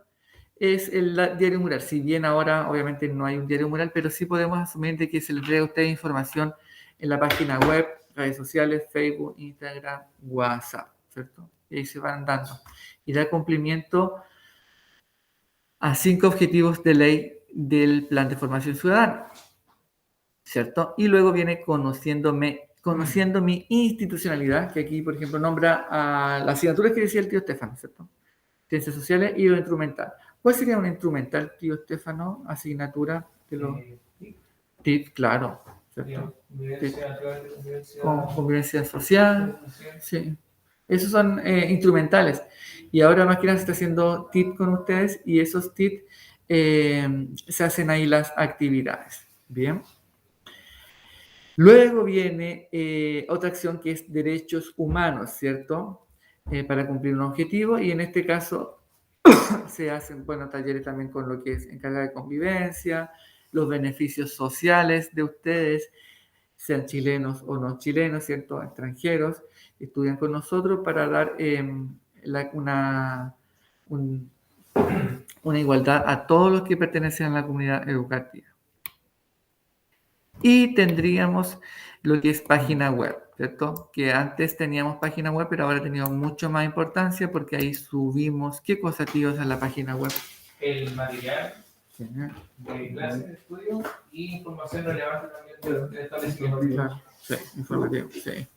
es el diario mural. Si bien ahora obviamente no hay un diario mural, pero sí podemos asumir de que se les entrega a ustedes información en la página web, redes sociales, Facebook, Instagram, WhatsApp, ¿cierto? Y ahí se van dando. Y da cumplimiento a 5 objetivos de ley del Plan de Formación Ciudadana, ¿cierto? Y luego viene conociendo mi institucionalidad, que aquí, por ejemplo, nombra a las asignaturas que decía el tío Estefano, ¿cierto? Ciencias sociales y lo instrumental. ¿Cuál sería un instrumental, tío Estefano? Asignatura de los TIC, claro, ¿cierto? Convivencia social, sí. Esos son instrumentales. Y ahora más que nada se está haciendo TIT con ustedes y esos TIT se hacen ahí las actividades. Bien. Luego viene otra acción que es derechos humanos, ¿cierto? Para cumplir un objetivo y en este caso se hacen, bueno, talleres también con lo que es encarga de convivencia, los beneficios sociales de ustedes, sean chilenos o no chilenos, ¿cierto? Extranjeros, estudian con nosotros para dar una igualdad a todos los que pertenecen a la comunidad educativa. Y tendríamos lo que es página web, ¿cierto? Que antes teníamos página web, pero ahora ha tenido mucho más importancia porque ahí subimos, ¿qué cosas, tíos, a la página web? El material Sí, de clases de estudio y información relevante también del establecimiento. claro, sí, informativo, sí.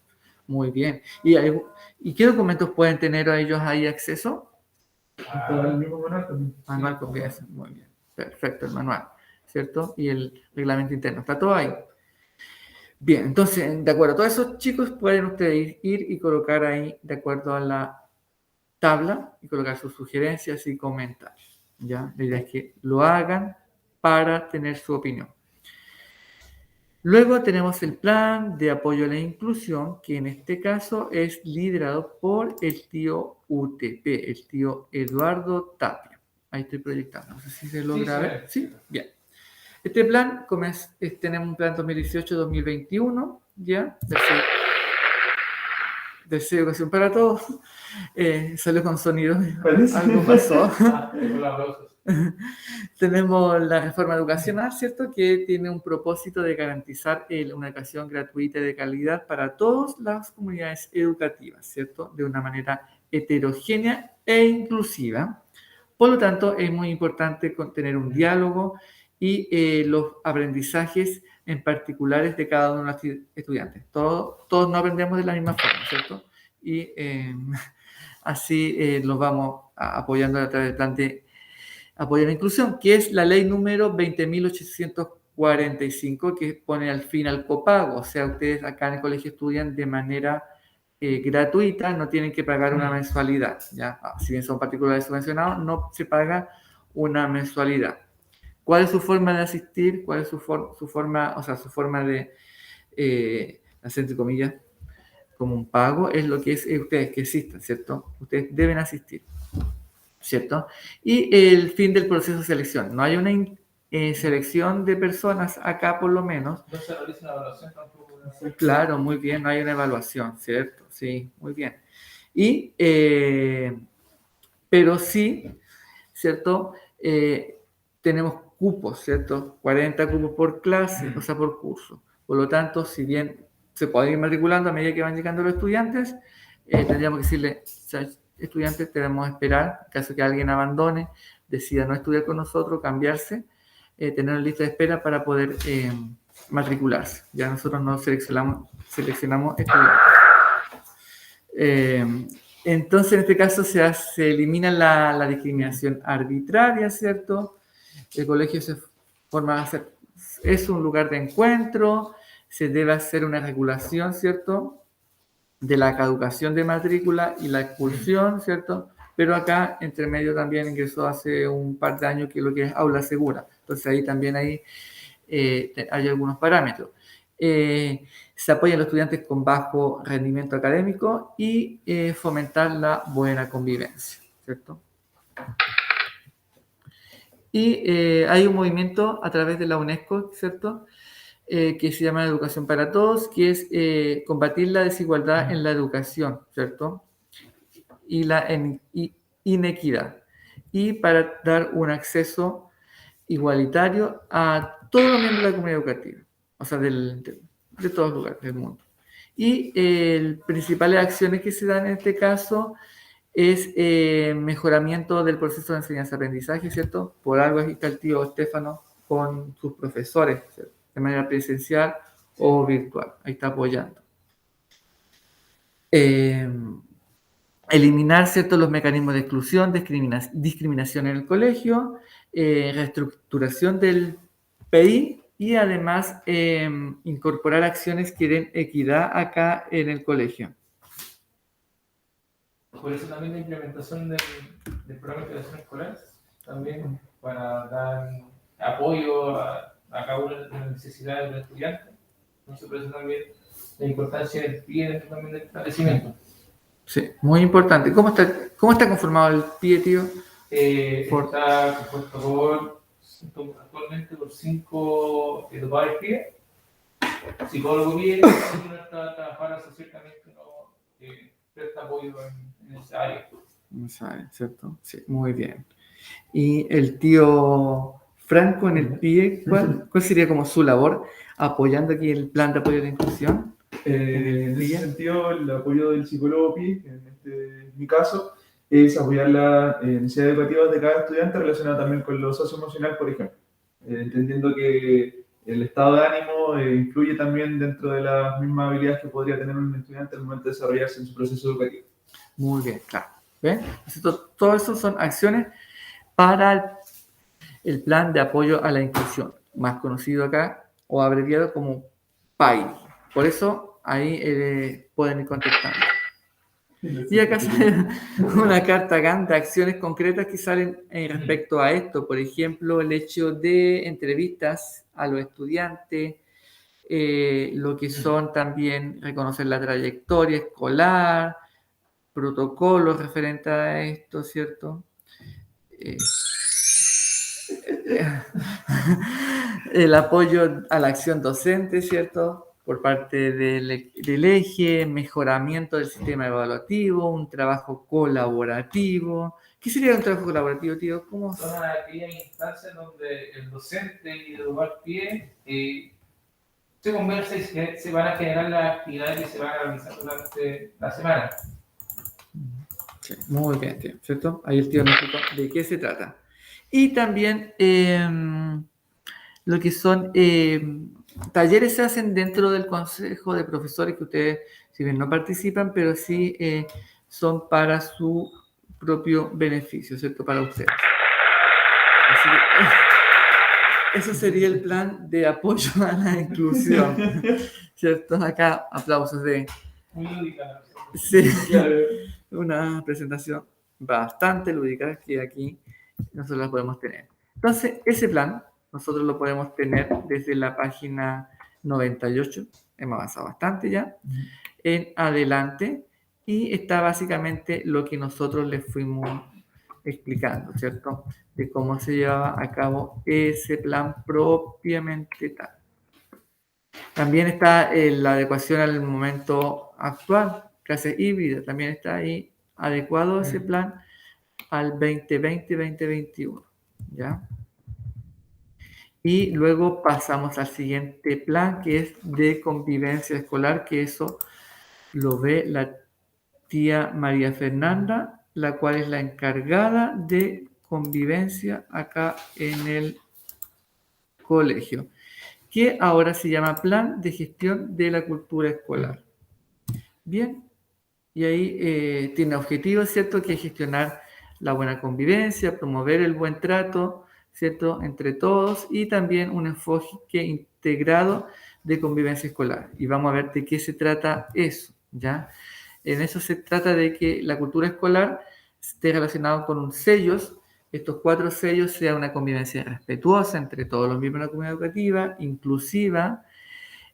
Muy bien. ¿Y qué documentos pueden tener ellos ahí acceso? Todo el mismo manual también. Manual confianza, muy bien. Perfecto, el manual, ¿cierto? Y el reglamento interno, está todo ahí. Bien, entonces, de acuerdo a todos esos chicos, pueden ustedes ir y colocar ahí, de acuerdo a la tabla, y colocar sus sugerencias y comentarios. ¿Ya? La idea es que lo hagan para tener su opinión. Luego tenemos el plan de apoyo a la inclusión, que en este caso es liderado por el tío UTP, el tío Eduardo Tapia. Ahí estoy proyectando, no sé si se logra ver. Sí, bien. Este plan, tenemos un plan 2018-2021, ¿ya? del C Educación para Todos. Salió con sonido, Parece. algo pasó. Con los aplausos. Tenemos la reforma educacional, ¿cierto? Que tiene un propósito de garantizar una educación gratuita y de calidad para todas las comunidades educativas, ¿cierto? De una manera heterogénea e inclusiva. Por lo tanto, es muy importante tener un diálogo y los aprendizajes en particulares de cada uno de los estudiantes. Todos no aprendemos de la misma forma, ¿cierto? Y así los vamos apoyando a través del plan de apoyo a la inclusión, que es la ley número 20.845, que pone al fin al copago. O sea, ustedes acá en el colegio estudian de manera gratuita, no tienen que pagar una mensualidad, ¿ya? Si bien son particulares subvencionados, no se paga una mensualidad. ¿Cuál es su forma de asistir? ¿Cuál es su forma, o sea, su forma de hacer, entre comillas, como un pago? Es lo que es ustedes que existan, ¿cierto? Ustedes deben asistir, ¿cierto? Y el fin del proceso de selección. No hay una selección de personas acá, por lo menos. No se realiza una evaluación tampoco. Claro, muy bien, no hay una evaluación, ¿cierto? Sí, muy bien. Y, pero sí, ¿cierto? Tenemos cupos, ¿cierto? 40 cupos por clase, o sea, por curso. Por lo tanto, si bien se pueden ir matriculando a medida que van llegando los estudiantes, tendríamos que decirle, estudiantes, debemos esperar, en caso que alguien abandone, decida no estudiar con nosotros, cambiarse, tener una lista de espera para poder matricularse. Ya nosotros no seleccionamos estudiantes. Entonces, en este caso se elimina la discriminación arbitraria, ¿cierto? El colegio es un lugar de encuentro, se debe hacer una regulación, ¿cierto?, de la caducación de matrícula y la expulsión, ¿cierto? Pero acá, entre medio, también ingresó hace un par de años que lo que es aula segura. Entonces, ahí también hay algunos parámetros. Se apoyan a los estudiantes con bajo rendimiento académico y fomentar la buena convivencia, ¿cierto? Y hay un movimiento a través de la UNESCO, ¿cierto?, que se llama Educación para Todos, que es combatir la desigualdad en la educación, ¿cierto? Y la inequidad. Y para dar un acceso igualitario a todos los miembros de la comunidad educativa, o sea, de todos los lugares del mundo. Y principales acciones que se dan en este caso es mejoramiento del proceso de enseñanza-aprendizaje, ¿cierto? Por algo está el tío Estefano con sus profesores, ¿cierto?, de manera presencial o virtual. Ahí está apoyando. Eliminar, ¿cierto?, los mecanismos de exclusión, discriminación en el colegio, reestructuración del PI y además incorporar acciones que den equidad acá en el colegio. Por eso también la implementación del programa de integración escolar, también para dar apoyo a cada una de las necesidades de los estudiantes. Entonces, por eso también la importancia del PIE dentro también del establecimiento. Sí, muy importante. ¿Cómo está conformado el PIE, tío? Está compuesto actualmente por 5 educadores PIE, psicólogo PIE, y una trabajadora social también que presta apoyo en esa área. En esa área, ¿cierto? Sí, muy bien. Y el tío Franco en el PIE, ¿cuál sería como su labor apoyando aquí el plan de apoyo de inclusión? En ese sentido, el apoyo del psicólogo PI, en mi caso, es apoyar las necesidades educativas de cada estudiante relacionado también con lo socioemocional, por ejemplo. Entendiendo que el estado de ánimo influye también dentro de las mismas habilidades que podría tener un estudiante al momento de desarrollarse en su proceso educativo. Muy bien, claro. ¿Ven? Todo eso son acciones para el plan de apoyo a la inclusión, más conocido acá o abreviado como PAI. Por eso ahí pueden ir contestando. Y acá sale una carta GAN de acciones concretas que salen respecto a esto. Por ejemplo, el hecho de entrevistas a los estudiantes, lo que son también reconocer la trayectoria escolar, protocolos referentes a esto, ¿cierto? El apoyo a la acción docente, ¿cierto? por parte del eje, mejoramiento del sistema evaluativo, un trabajo colaborativo. ¿Qué sería un trabajo colaborativo, tío? ¿Cómo? Son aquellas instancias donde el docente y el lugar pie se conversa y se van a generar las actividades que se van a realizar durante la semana. Sí, muy bien, tío, ¿cierto? Ahí el tío me explicó de qué se trata. Y también lo que son talleres se hacen dentro del consejo de profesores que ustedes, si bien no participan, pero sí son para su propio beneficio, ¿cierto? Para ustedes. Así que eso sería el plan de apoyo a la inclusión, ¿cierto? Acá aplausos de... Muy lúdica. Sí, Claro. una presentación bastante lúdica que aquí nosotros la podemos tener. Entonces, ese plan nosotros lo podemos tener desde la página 98, hemos avanzado bastante ya, en adelante, y está básicamente lo que nosotros les fuimos explicando, ¿cierto? De cómo se llevaba a cabo ese plan propiamente tal. También está la adecuación al momento actual, clases híbridas, también está ahí adecuado ese plan al 2020-2021, ¿ya? Y luego pasamos al siguiente plan, que es de convivencia escolar, que eso lo ve la tía María Fernanda, la cual es la encargada de convivencia acá en el colegio, que ahora se llama Plan de Gestión de la Cultura Escolar. Bien, y ahí tiene objetivos, ¿cierto? Que es gestionar la buena convivencia, promover el buen trato, ¿cierto? Entre todos, y también un enfoque integrado de convivencia escolar. Y vamos a ver de qué se trata eso, ¿ya? En eso se trata de que la cultura escolar esté relacionada con sellos. Estos 4 sellos sea una convivencia respetuosa entre todos los miembros de la comunidad educativa, inclusiva,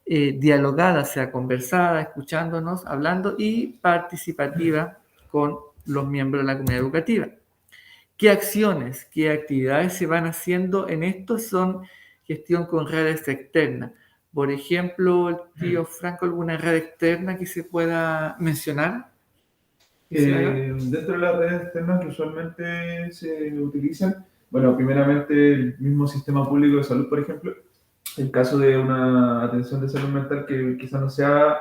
dialogada, sea conversada, escuchándonos, hablando, y participativa con los miembros de la comunidad educativa. ¿Qué acciones, qué actividades se van haciendo en esto? Son gestión con redes externas. Por ejemplo, tío Franco, ¿alguna red externa que se pueda mencionar? Dentro de las redes externas que usualmente se utilizan, bueno, primeramente el mismo sistema público de salud, por ejemplo, en caso de una atención de salud mental que quizás no sea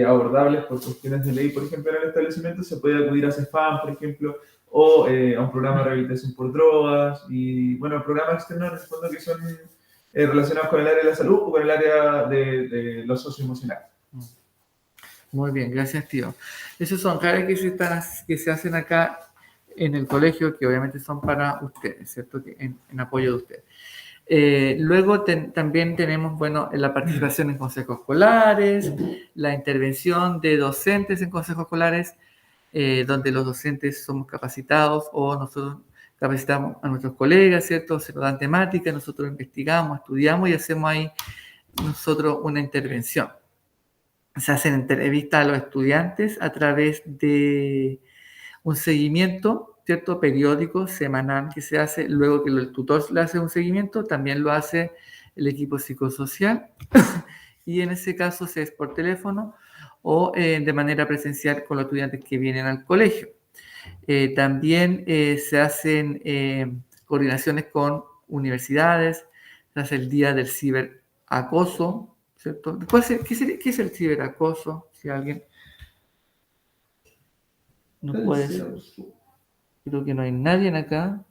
abordable por cuestiones de ley, por ejemplo, en el establecimiento, se puede acudir a CEFAM, por ejemplo, o a un programa de rehabilitación por drogas, y bueno, programas externos en el fondo que son relacionados con el área de la salud o con el área de lo socioemocional. Muy bien, gracias, tío. Esos son redes que se hacen acá en el colegio, que obviamente son para ustedes, ¿cierto? En apoyo de ustedes. Luego también tenemos, bueno, la participación en consejos escolares, la intervención de docentes en consejos escolares, donde los docentes somos capacitados o nosotros capacitamos a nuestros colegas, ¿cierto? Se nos dan temáticas, nosotros investigamos, estudiamos y hacemos ahí nosotros una intervención. Se hacen entrevistas a los estudiantes a través de un seguimiento, ¿cierto? Periódico, semanal, que se hace, luego que el tutor le hace un seguimiento, también lo hace el equipo psicosocial, y en ese caso se es por teléfono o de manera presencial con los estudiantes que vienen al colegio. También se hacen coordinaciones con universidades, se hace el día del ciberacoso, ¿cierto? ¿Qué es el ciberacoso? Si alguien no puede ser. Creo que no hay nadie acá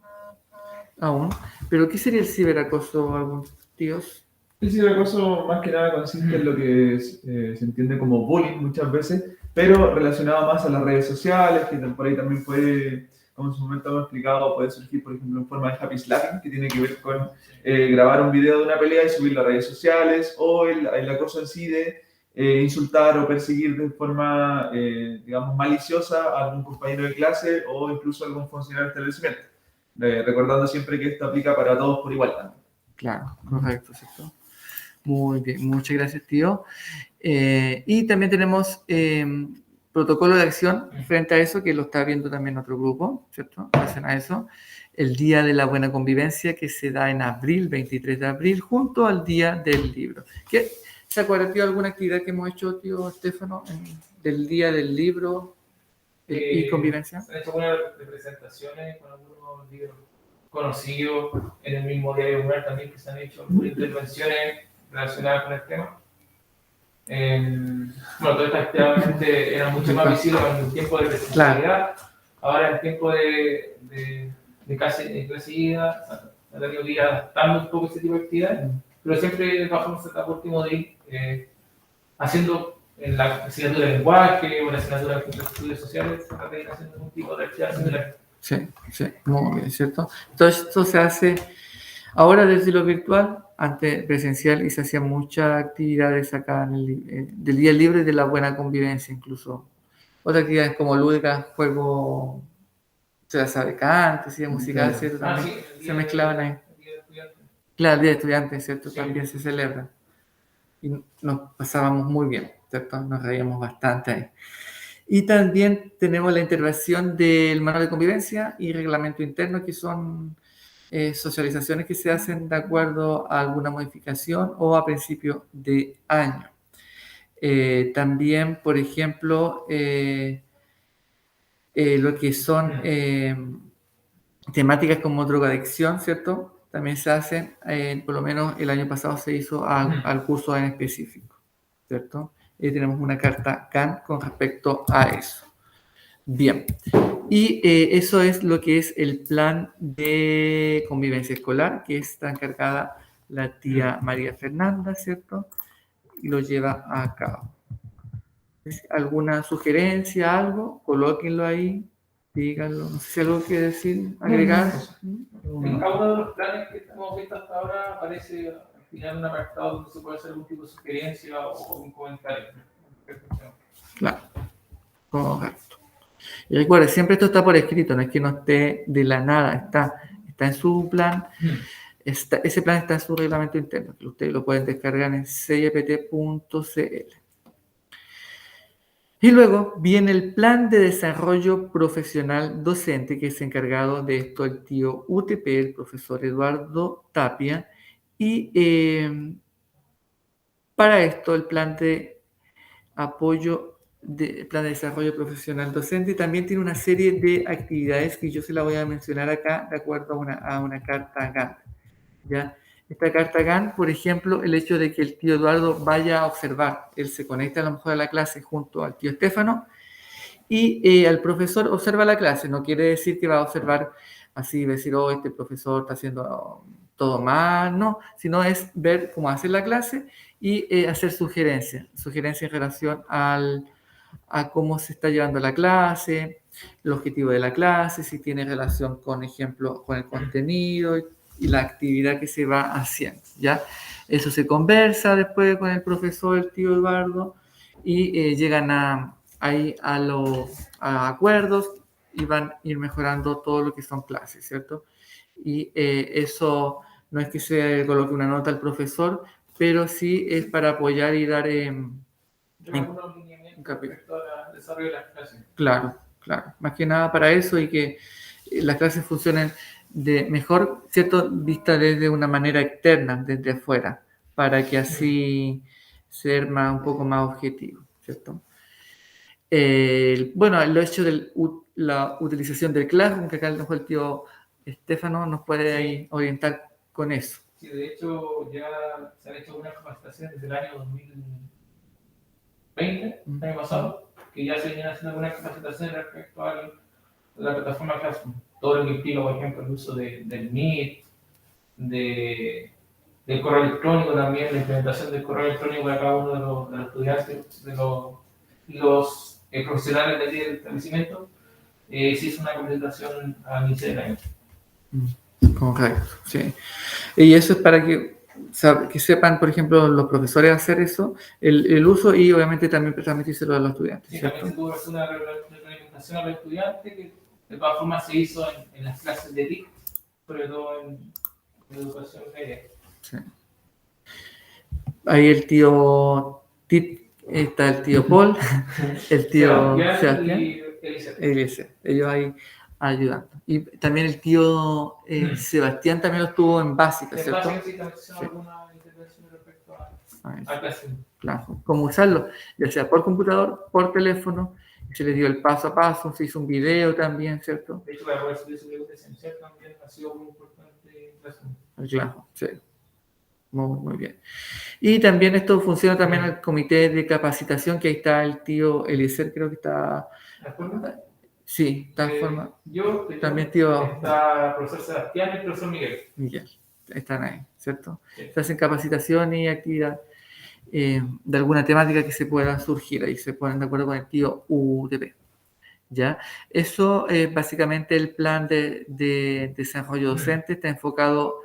aún. ¿Pero qué sería el ciberacoso, algunos tíos? El ciberacoso más que nada consiste en lo que se entiende como bullying muchas veces, pero relacionado más a las redes sociales, que por ahí también puede, como en su momento hemos explicado, puede surgir, por ejemplo, en forma de happy slapping, que tiene que ver con grabar un video de una pelea y subirlo a redes sociales, o el acoso en sí de insultar o perseguir de forma, digamos, maliciosa a algún compañero de clase o incluso a algún funcionario del establecimiento. Recordando siempre que esto aplica para todos por igual también. Claro, correcto, ¿cierto? Muy bien, muchas gracias, tío. Y también tenemos protocolo de acción frente a eso, que lo está viendo también otro grupo, ¿cierto? Hacen a eso. El Día de la Buena Convivencia, que se da en abril, 23 de abril, junto al Día del Libro. Que ¿Se acuerda, tío, alguna actividad que hemos hecho, tío Estefano, del día del libro y convivencia? Se han hecho algunas representaciones con algunos libros conocidos en el mismo diario lugar también, que se han hecho algunas intervenciones relacionadas con el tema. Bueno, todas estas actividades eran mucho más visibles en el tiempo de presencialidad. Ahora en el tiempo de clase ida, ha tenido que ir adaptando un poco ese tipo de actividades, pero siempre bajo esa etapa último de ir haciendo en la asignatura de lenguaje o en la asignatura de estudios sociales, se trata de ir haciendo algún tipo de actividad similar. Sí, muy bien, ¿cierto? Entonces, esto se hace ahora desde lo virtual, antes presencial, y se hacían muchas actividades acá del día libre y de la buena convivencia, incluso. Otras actividades como lúdicas, juego, se las sabe, cantes, y musical, ¿cierto? También se mezclaban ahí. Claro, el día de estudiantes, ¿cierto? Sí. También se celebra. Y nos pasábamos muy bien, ¿cierto? Nos reíamos bastante ahí. Y también tenemos la intervención del manual de convivencia y reglamento interno, que son socializaciones que se hacen de acuerdo a alguna modificación o a principio de año. También, por ejemplo, lo que son temáticas como drogadicción, ¿cierto? También se hacen, por lo menos el año pasado se hizo al curso en específico, ¿cierto? Tenemos una carta CAN con respecto a eso. Bien, y eso es lo que es el plan de convivencia escolar, que está encargada la tía María Fernanda, ¿cierto? Y lo lleva a cabo. ¿Alguna sugerencia, algo? Colóquenlo ahí, díganlo. No sé si algo que decir, agregar. En cada uno de los planes que hemos visto hasta ahora aparece al final un apartado donde se puede hacer algún tipo de sugerencia o un comentario. Claro, correcto. Y recuerde, siempre esto está por escrito, no es que no esté de la nada, está en su plan, ese plan está en su reglamento interno, que ustedes lo pueden descargar en cept.cl. Y luego viene el plan de desarrollo profesional docente, que es encargado de esto el tío UTP, el profesor Eduardo Tapia, y para esto el plan de apoyo, plan de desarrollo profesional docente también tiene una serie de actividades que yo se la voy a mencionar acá de acuerdo a una carta Gantt, ¿ya? Esta carta Gantt, por ejemplo, el hecho de que el tío Eduardo vaya a observar, él se conecta a lo mejor a la clase junto al tío Estefano y el profesor observa la clase, no quiere decir que va a observar así, decir, oh, este profesor está haciendo todo mal, no, sino es ver cómo hace la clase y hacer sugerencias en relación a cómo se está llevando la clase, el objetivo de la clase, si tiene relación con, ejemplo, con el contenido y la actividad que se va haciendo, ¿ya? Eso se conversa después con el profesor, el tío Eduardo, y llegan a acuerdos y van a ir mejorando todo lo que son clases, ¿cierto? Y eso no es que se coloque una nota al profesor, pero sí es para apoyar y dar algunos lineamientos respecto al desarrollo de las clases. Claro, más que nada para eso y que las clases funcionen de mejor, ¿cierto? Vista desde una manera externa, desde afuera, para que así ser un poco más objetivo, ¿cierto? Bueno, lo hecho de la utilización del Classroom, que acá el tío Estefano nos puede ahí orientar con eso. Sí, de hecho ya se han hecho unas capacitaciones desde el año 2020, el año pasado, que ya se vienen haciendo algunas capacitaciones respecto a la plataforma Classroom. Todo lo que implica, por ejemplo, el uso del Meet, del correo electrónico también, la implementación del correo electrónico para cada uno de los estudiantes, de los profesionales del establecimiento. Se hizo una presentación al inicio del año. Correcto, sí. Y eso es para que sepan, por ejemplo, los profesores hacer eso, el uso y obviamente también transmitírselo a los estudiantes. Sí, ¿cierto? también se tuvo una reglamentación a los estudiantes que de todas formas se hizo en las clases de TIC, sobre todo en educación media. Sí. Ahí el tío Tit, está el tío Paul, el tío Sebastián y Eliezer. Ellos ahí ayudando. Y también el tío Sebastián también lo estuvo en básica, ¿cierto? En básica sí, también alguna intervención respecto a eso. Acá sí. Claro, cómo usarlo, ya sea por computador, por teléfono, se le dio el paso a paso, se hizo un video también, ¿cierto? De hecho, para poder subir su pregunta esencial también ha sido muy importante el Zoom. Claro, sí. Muy bien. Y también esto funciona también al comité de capacitación, que ahí está el tío Eliezer, creo que está. ¿De acuerdo? Sí, está en forma. Yo, También tío está el profesor Sebastián y el profesor Miguel. Miguel. Están ahí, ¿cierto? Sí. Se hacen capacitación y actividad de alguna temática que se pueda surgir. Ahí se ponen de acuerdo con el tío UTP. ¿Ya? Eso es básicamente el plan de desarrollo docente. Está enfocado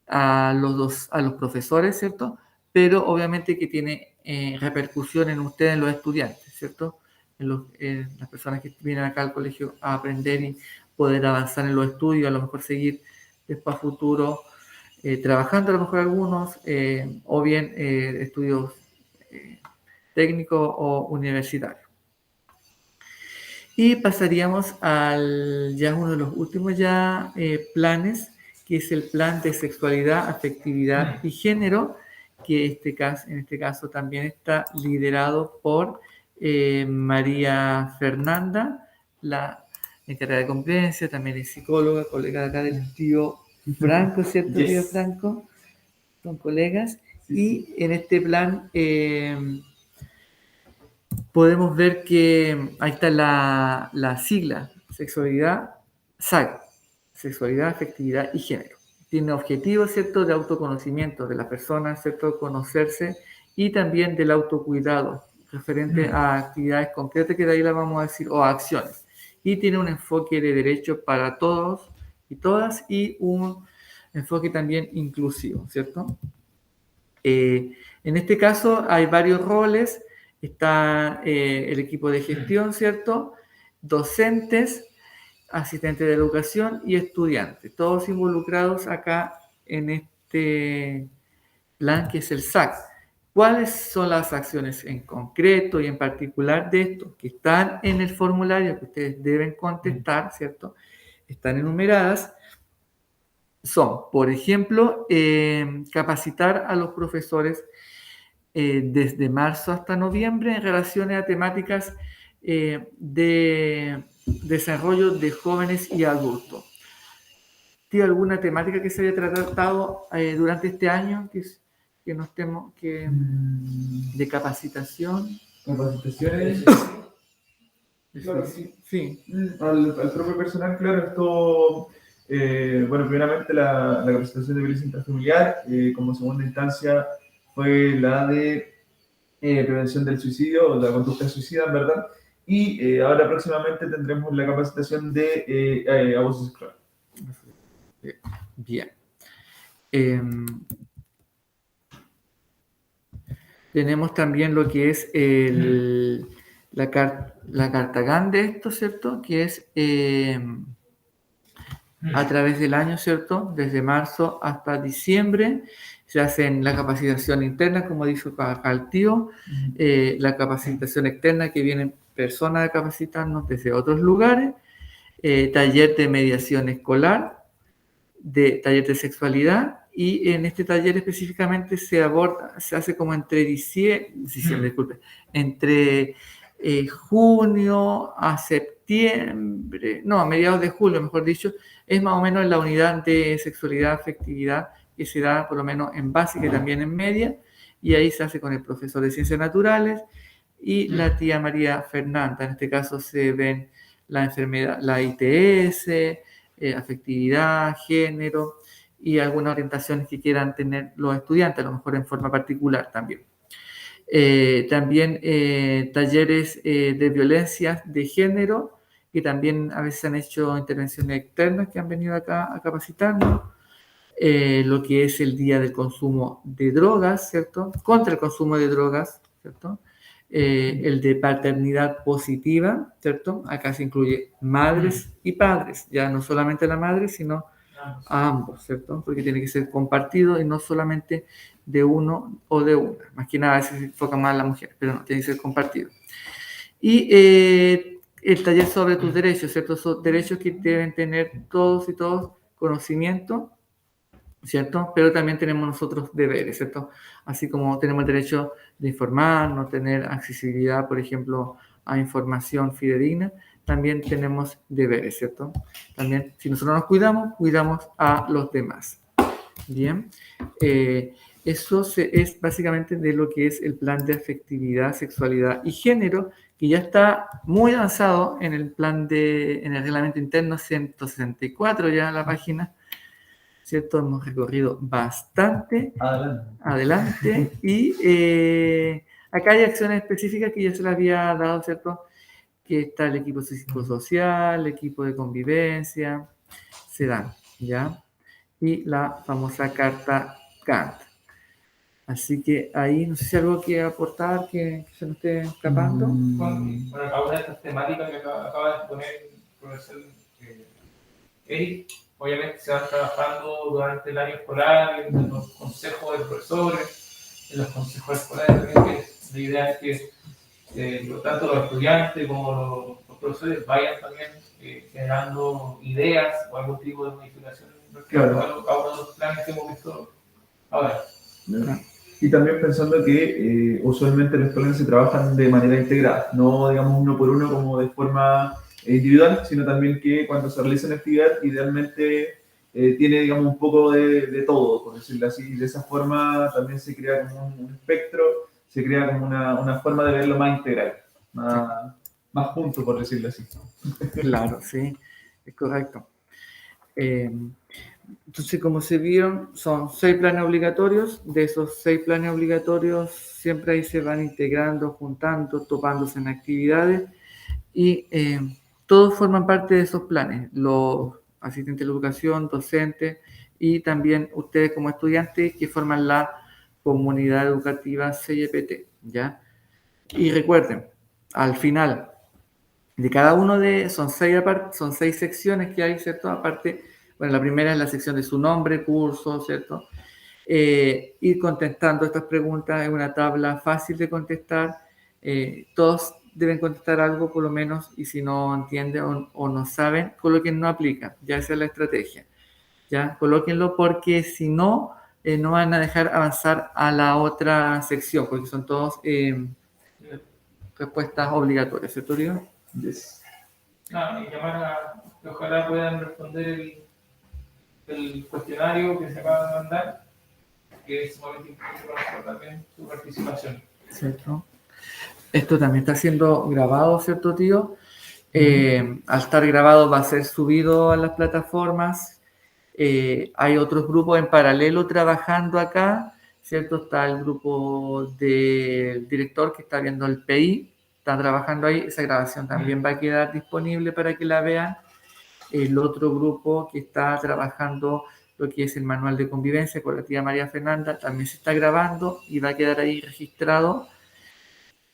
a los profesores, ¿cierto? Pero obviamente que tiene repercusión en ustedes, en los estudiantes, ¿cierto? En las personas que vienen acá al colegio a aprender y poder avanzar en los estudios, a lo mejor seguir después a futuro trabajando, a lo mejor algunos, o bien estudios técnicos o universitarios. Y pasaríamos al ya uno de los últimos ya planes, que es el plan de sexualidad, afectividad y género, que en este caso también está liderado por María Fernanda, la encargada de convivencia, también es psicóloga, colega de acá del tío Franco, ¿cierto, Yes. tío Franco? Son colegas. Sí, Y en este plan podemos ver que ahí está la sigla, sexualidad, SAG, sexualidad, afectividad y género. Tiene objetivos, ¿cierto?, de autoconocimiento de la persona, ¿cierto?, conocerse, y también del autocuidado, referente a actividades concretas, que de ahí la vamos a decir, o a acciones. Y tiene un enfoque de derechos para todos y todas, y un enfoque también inclusivo, ¿cierto? En este caso hay varios roles. Está el equipo de gestión, ¿cierto? Docentes, asistentes de educación y estudiantes, todos involucrados acá en este plan que es el SAC. ¿Cuáles son las acciones en concreto y en particular de esto? Que están en el formulario que ustedes deben contestar, ¿cierto? Están enumeradas. Son, por ejemplo, capacitar a los profesores desde marzo hasta noviembre en relación a temáticas de desarrollo de jóvenes y adultos. ¿Tiene alguna temática que se haya tratado durante este año que no estemos de capacitación? capacitaciones. Claro, sí. Sí. Al propio personal, claro, esto, bueno, primeramente la capacitación de violencia intrafamiliar, como segunda instancia fue la de prevención del suicidio, o la conducta suicida, en verdad, y ahora próximamente tendremos la capacitación de abuso sexual. Bien. Tenemos también lo que es la carta GAN de esto, ¿cierto? Que es a través del año, ¿cierto? Desde marzo hasta diciembre se hacen la capacitación interna, como dijo acá el tío, la capacitación externa, que vienen personas a capacitarnos desde otros lugares, taller de mediación escolar, de taller de sexualidad, y en este taller específicamente se hace como entre entre junio a septiembre, no, a mediados de julio, mejor dicho, es más o menos la unidad de sexualidad, afectividad, que se da por lo menos en básica y también en media, y ahí se hace con el profesor de ciencias naturales y la tía María Fernanda. En este caso se ven la enfermedad, la ITS, afectividad, género y algunas orientaciones que quieran tener los estudiantes, a lo mejor en forma particular también. También talleres de violencias de género, que también a veces han hecho intervenciones externas que han venido acá a capacitarnos. Lo que es el día del consumo de drogas, ¿cierto? Contra el consumo de drogas, ¿cierto? El de paternidad positiva, ¿cierto? Acá se incluye madres y padres, ya no solamente la madre, sino a ambos, ¿cierto? Porque tiene que ser compartido y no solamente de uno o de una. Más que nada a veces se enfoca más a la mujer, pero no, tiene que ser compartido. Y el taller sobre tus derechos, ¿cierto? Son derechos que deben tener todos y todos conocimiento ¿cierto? Pero también tenemos nosotros deberes, ¿cierto? Así como tenemos el derecho de informarnos, tener accesibilidad, por ejemplo, a información fidedigna, también tenemos deberes, ¿cierto? También, si nosotros nos cuidamos, cuidamos a los demás. Bien, eso es básicamente de lo que es el plan de afectividad, sexualidad y género, que ya está muy avanzado en el en el reglamento interno 164 ya la página, ¿cierto? Hemos recorrido bastante adelante y acá hay acciones específicas que ya se les había dado, ¿cierto? Que está el equipo psicosocial, el equipo de convivencia, se dan, ¿ya? Y la famosa carta Kant. Así que ahí no sé si hay algo que aportar que se nos esté escapando. Bueno, cada una de estas temáticas que acaba de exponer el profesor Eric, obviamente se van trabajando durante el año escolar, en los consejos de profesores, en los consejos escolares también, que la idea es que tanto los estudiantes como los profesores vayan también generando ideas o algún tipo de modificación respecto a uno de los planes que hemos visto ahora. Y también pensando que usualmente los planes se trabajan de manera integrada, no digamos uno por uno como de forma individual, sino también que cuando se realiza una actividad idealmente tiene digamos un poco de todo, por decirlo así, y de esa forma también se crea como un espectro, se crea como una forma de verlo más integral, más junto, por decirlo así. Claro, sí, es correcto. Entonces, como se vieron, son 6 planes obligatorios. De esos 6 planes obligatorios, siempre ahí se van integrando, juntando, topándose en actividades y todos forman parte de esos planes. Los asistentes de la educación, docentes y también ustedes como estudiantes que forman la comunidad educativa CYPT, ¿ya? Y recuerden, al final de cada uno son 6 secciones que hay, ¿cierto? Aparte, bueno, la primera es la sección de su nombre, curso, ¿cierto? Ir contestando estas preguntas en una tabla fácil de contestar. Todos deben contestar algo por lo menos y si no entienden o no saben, coloquen no aplica. Ya esa es la estrategia. Ya, colóquenlo porque si no, no van a dejar avanzar a la otra sección porque son todos respuestas obligatorias, ¿cierto, Río? Yes. Y llamar a que ojalá puedan responder el cuestionario que se acaba de mandar, que es sumamente importante para nosotros también su participación. ¿Cierto? Esto también está siendo grabado, ¿cierto, tío? Al estar grabado va a ser subido a las plataformas. Hay otros grupos en paralelo trabajando acá, ¿cierto? Está el grupo del director que está viendo el PI, está trabajando ahí. Esa grabación también va a quedar disponible para que la vean. El otro grupo que está trabajando lo que es el manual de convivencia con la tía María Fernanda también se está grabando y va a quedar ahí registrado.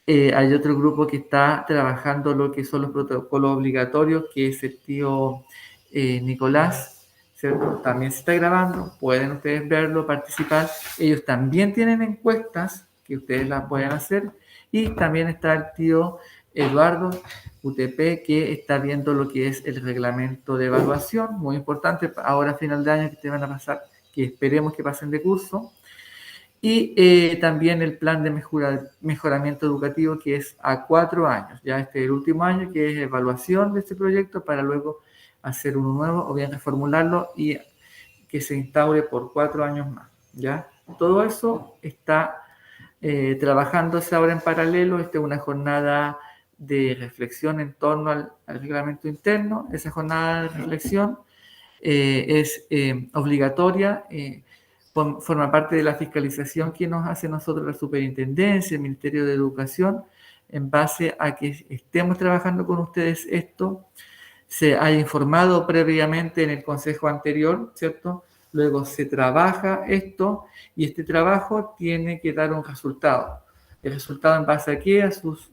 Hay otro grupo que está trabajando lo que son los protocolos obligatorios, que es el tío Nicolás, ¿cierto? También se está grabando, pueden ustedes verlo, participar. Ellos también tienen encuestas que ustedes las pueden hacer. Y también está el tío Eduardo UTP, que está viendo lo que es el reglamento de evaluación, muy importante, ahora a final de año que te van a pasar, que esperemos que pasen de curso. Y también el plan de mejoramiento educativo que es a 4 años. Ya este es el último año que es evaluación de este proyecto para luego hacer uno nuevo o bien reformularlo y que se instaure por 4 años más. ¿Ya? Todo eso está trabajándose ahora en paralelo. Esta es una jornada de reflexión en torno al reglamento interno. Esa jornada de reflexión es obligatoria. Forma parte de la fiscalización que nos hace nosotros la Superintendencia, el Ministerio de Educación, en base a que estemos trabajando con ustedes esto, se haya informado previamente en el consejo anterior, ¿cierto? Luego se trabaja esto y este trabajo tiene que dar un resultado. ¿El resultado en base a qué? A sus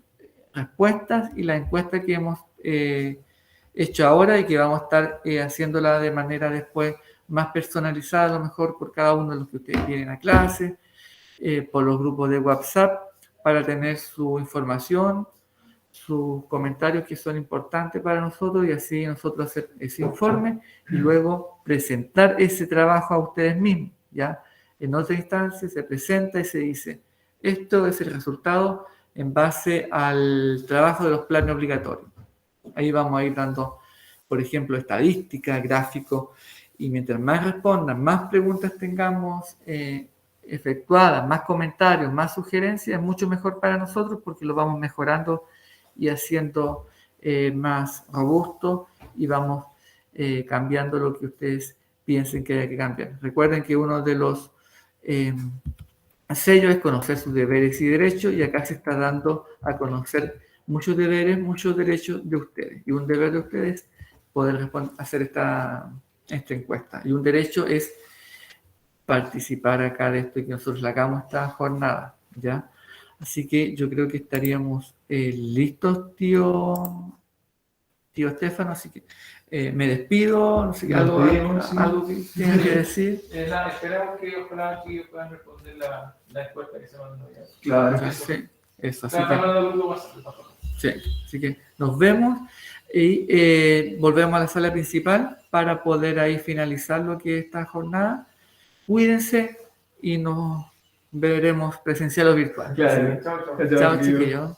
respuestas y la encuesta que hemos hecho ahora y que vamos a estar haciéndola de manera después más personalizada, a lo mejor por cada uno de los que ustedes vienen a clase, por los grupos de WhatsApp, para tener su información, sus comentarios que son importantes para nosotros y así nosotros hacer ese informe y luego presentar ese trabajo a ustedes mismos. ¿ya? En otra instancia se presenta y se dice, esto es el resultado en base al trabajo de los planes obligatorios. Ahí vamos a ir dando, por ejemplo, estadística, gráfico, y mientras más respondan, más preguntas tengamos efectuadas, más comentarios, más sugerencias, es mucho mejor para nosotros porque lo vamos mejorando y haciendo más robusto y vamos cambiando lo que ustedes piensen que hay que cambiar. Recuerden que uno de los sellos es conocer sus deberes y derechos, y acá se está dando a conocer muchos deberes, muchos derechos de ustedes. Y un deber de ustedes es poder hacer esta encuesta. Y un derecho es participar acá de esto y que nosotros hagamos esta jornada, ¿ya? Así que yo creo que estaríamos listos, tío Estefano, así que me despido, no sé, algo que tengan que decir. Esperamos que ojalá que ellos puedan responder la encuesta que se mandó ya. Claro. Sí, eso, así Está que, mandando algo más. sí, así que nos vemos y volvemos a la sala principal para poder ahí finalizar lo que es esta jornada. Cuídense y nos veremos presencial o virtual. Claro. Chao, chao. Chao, Chao, chiquillos. chiquillos.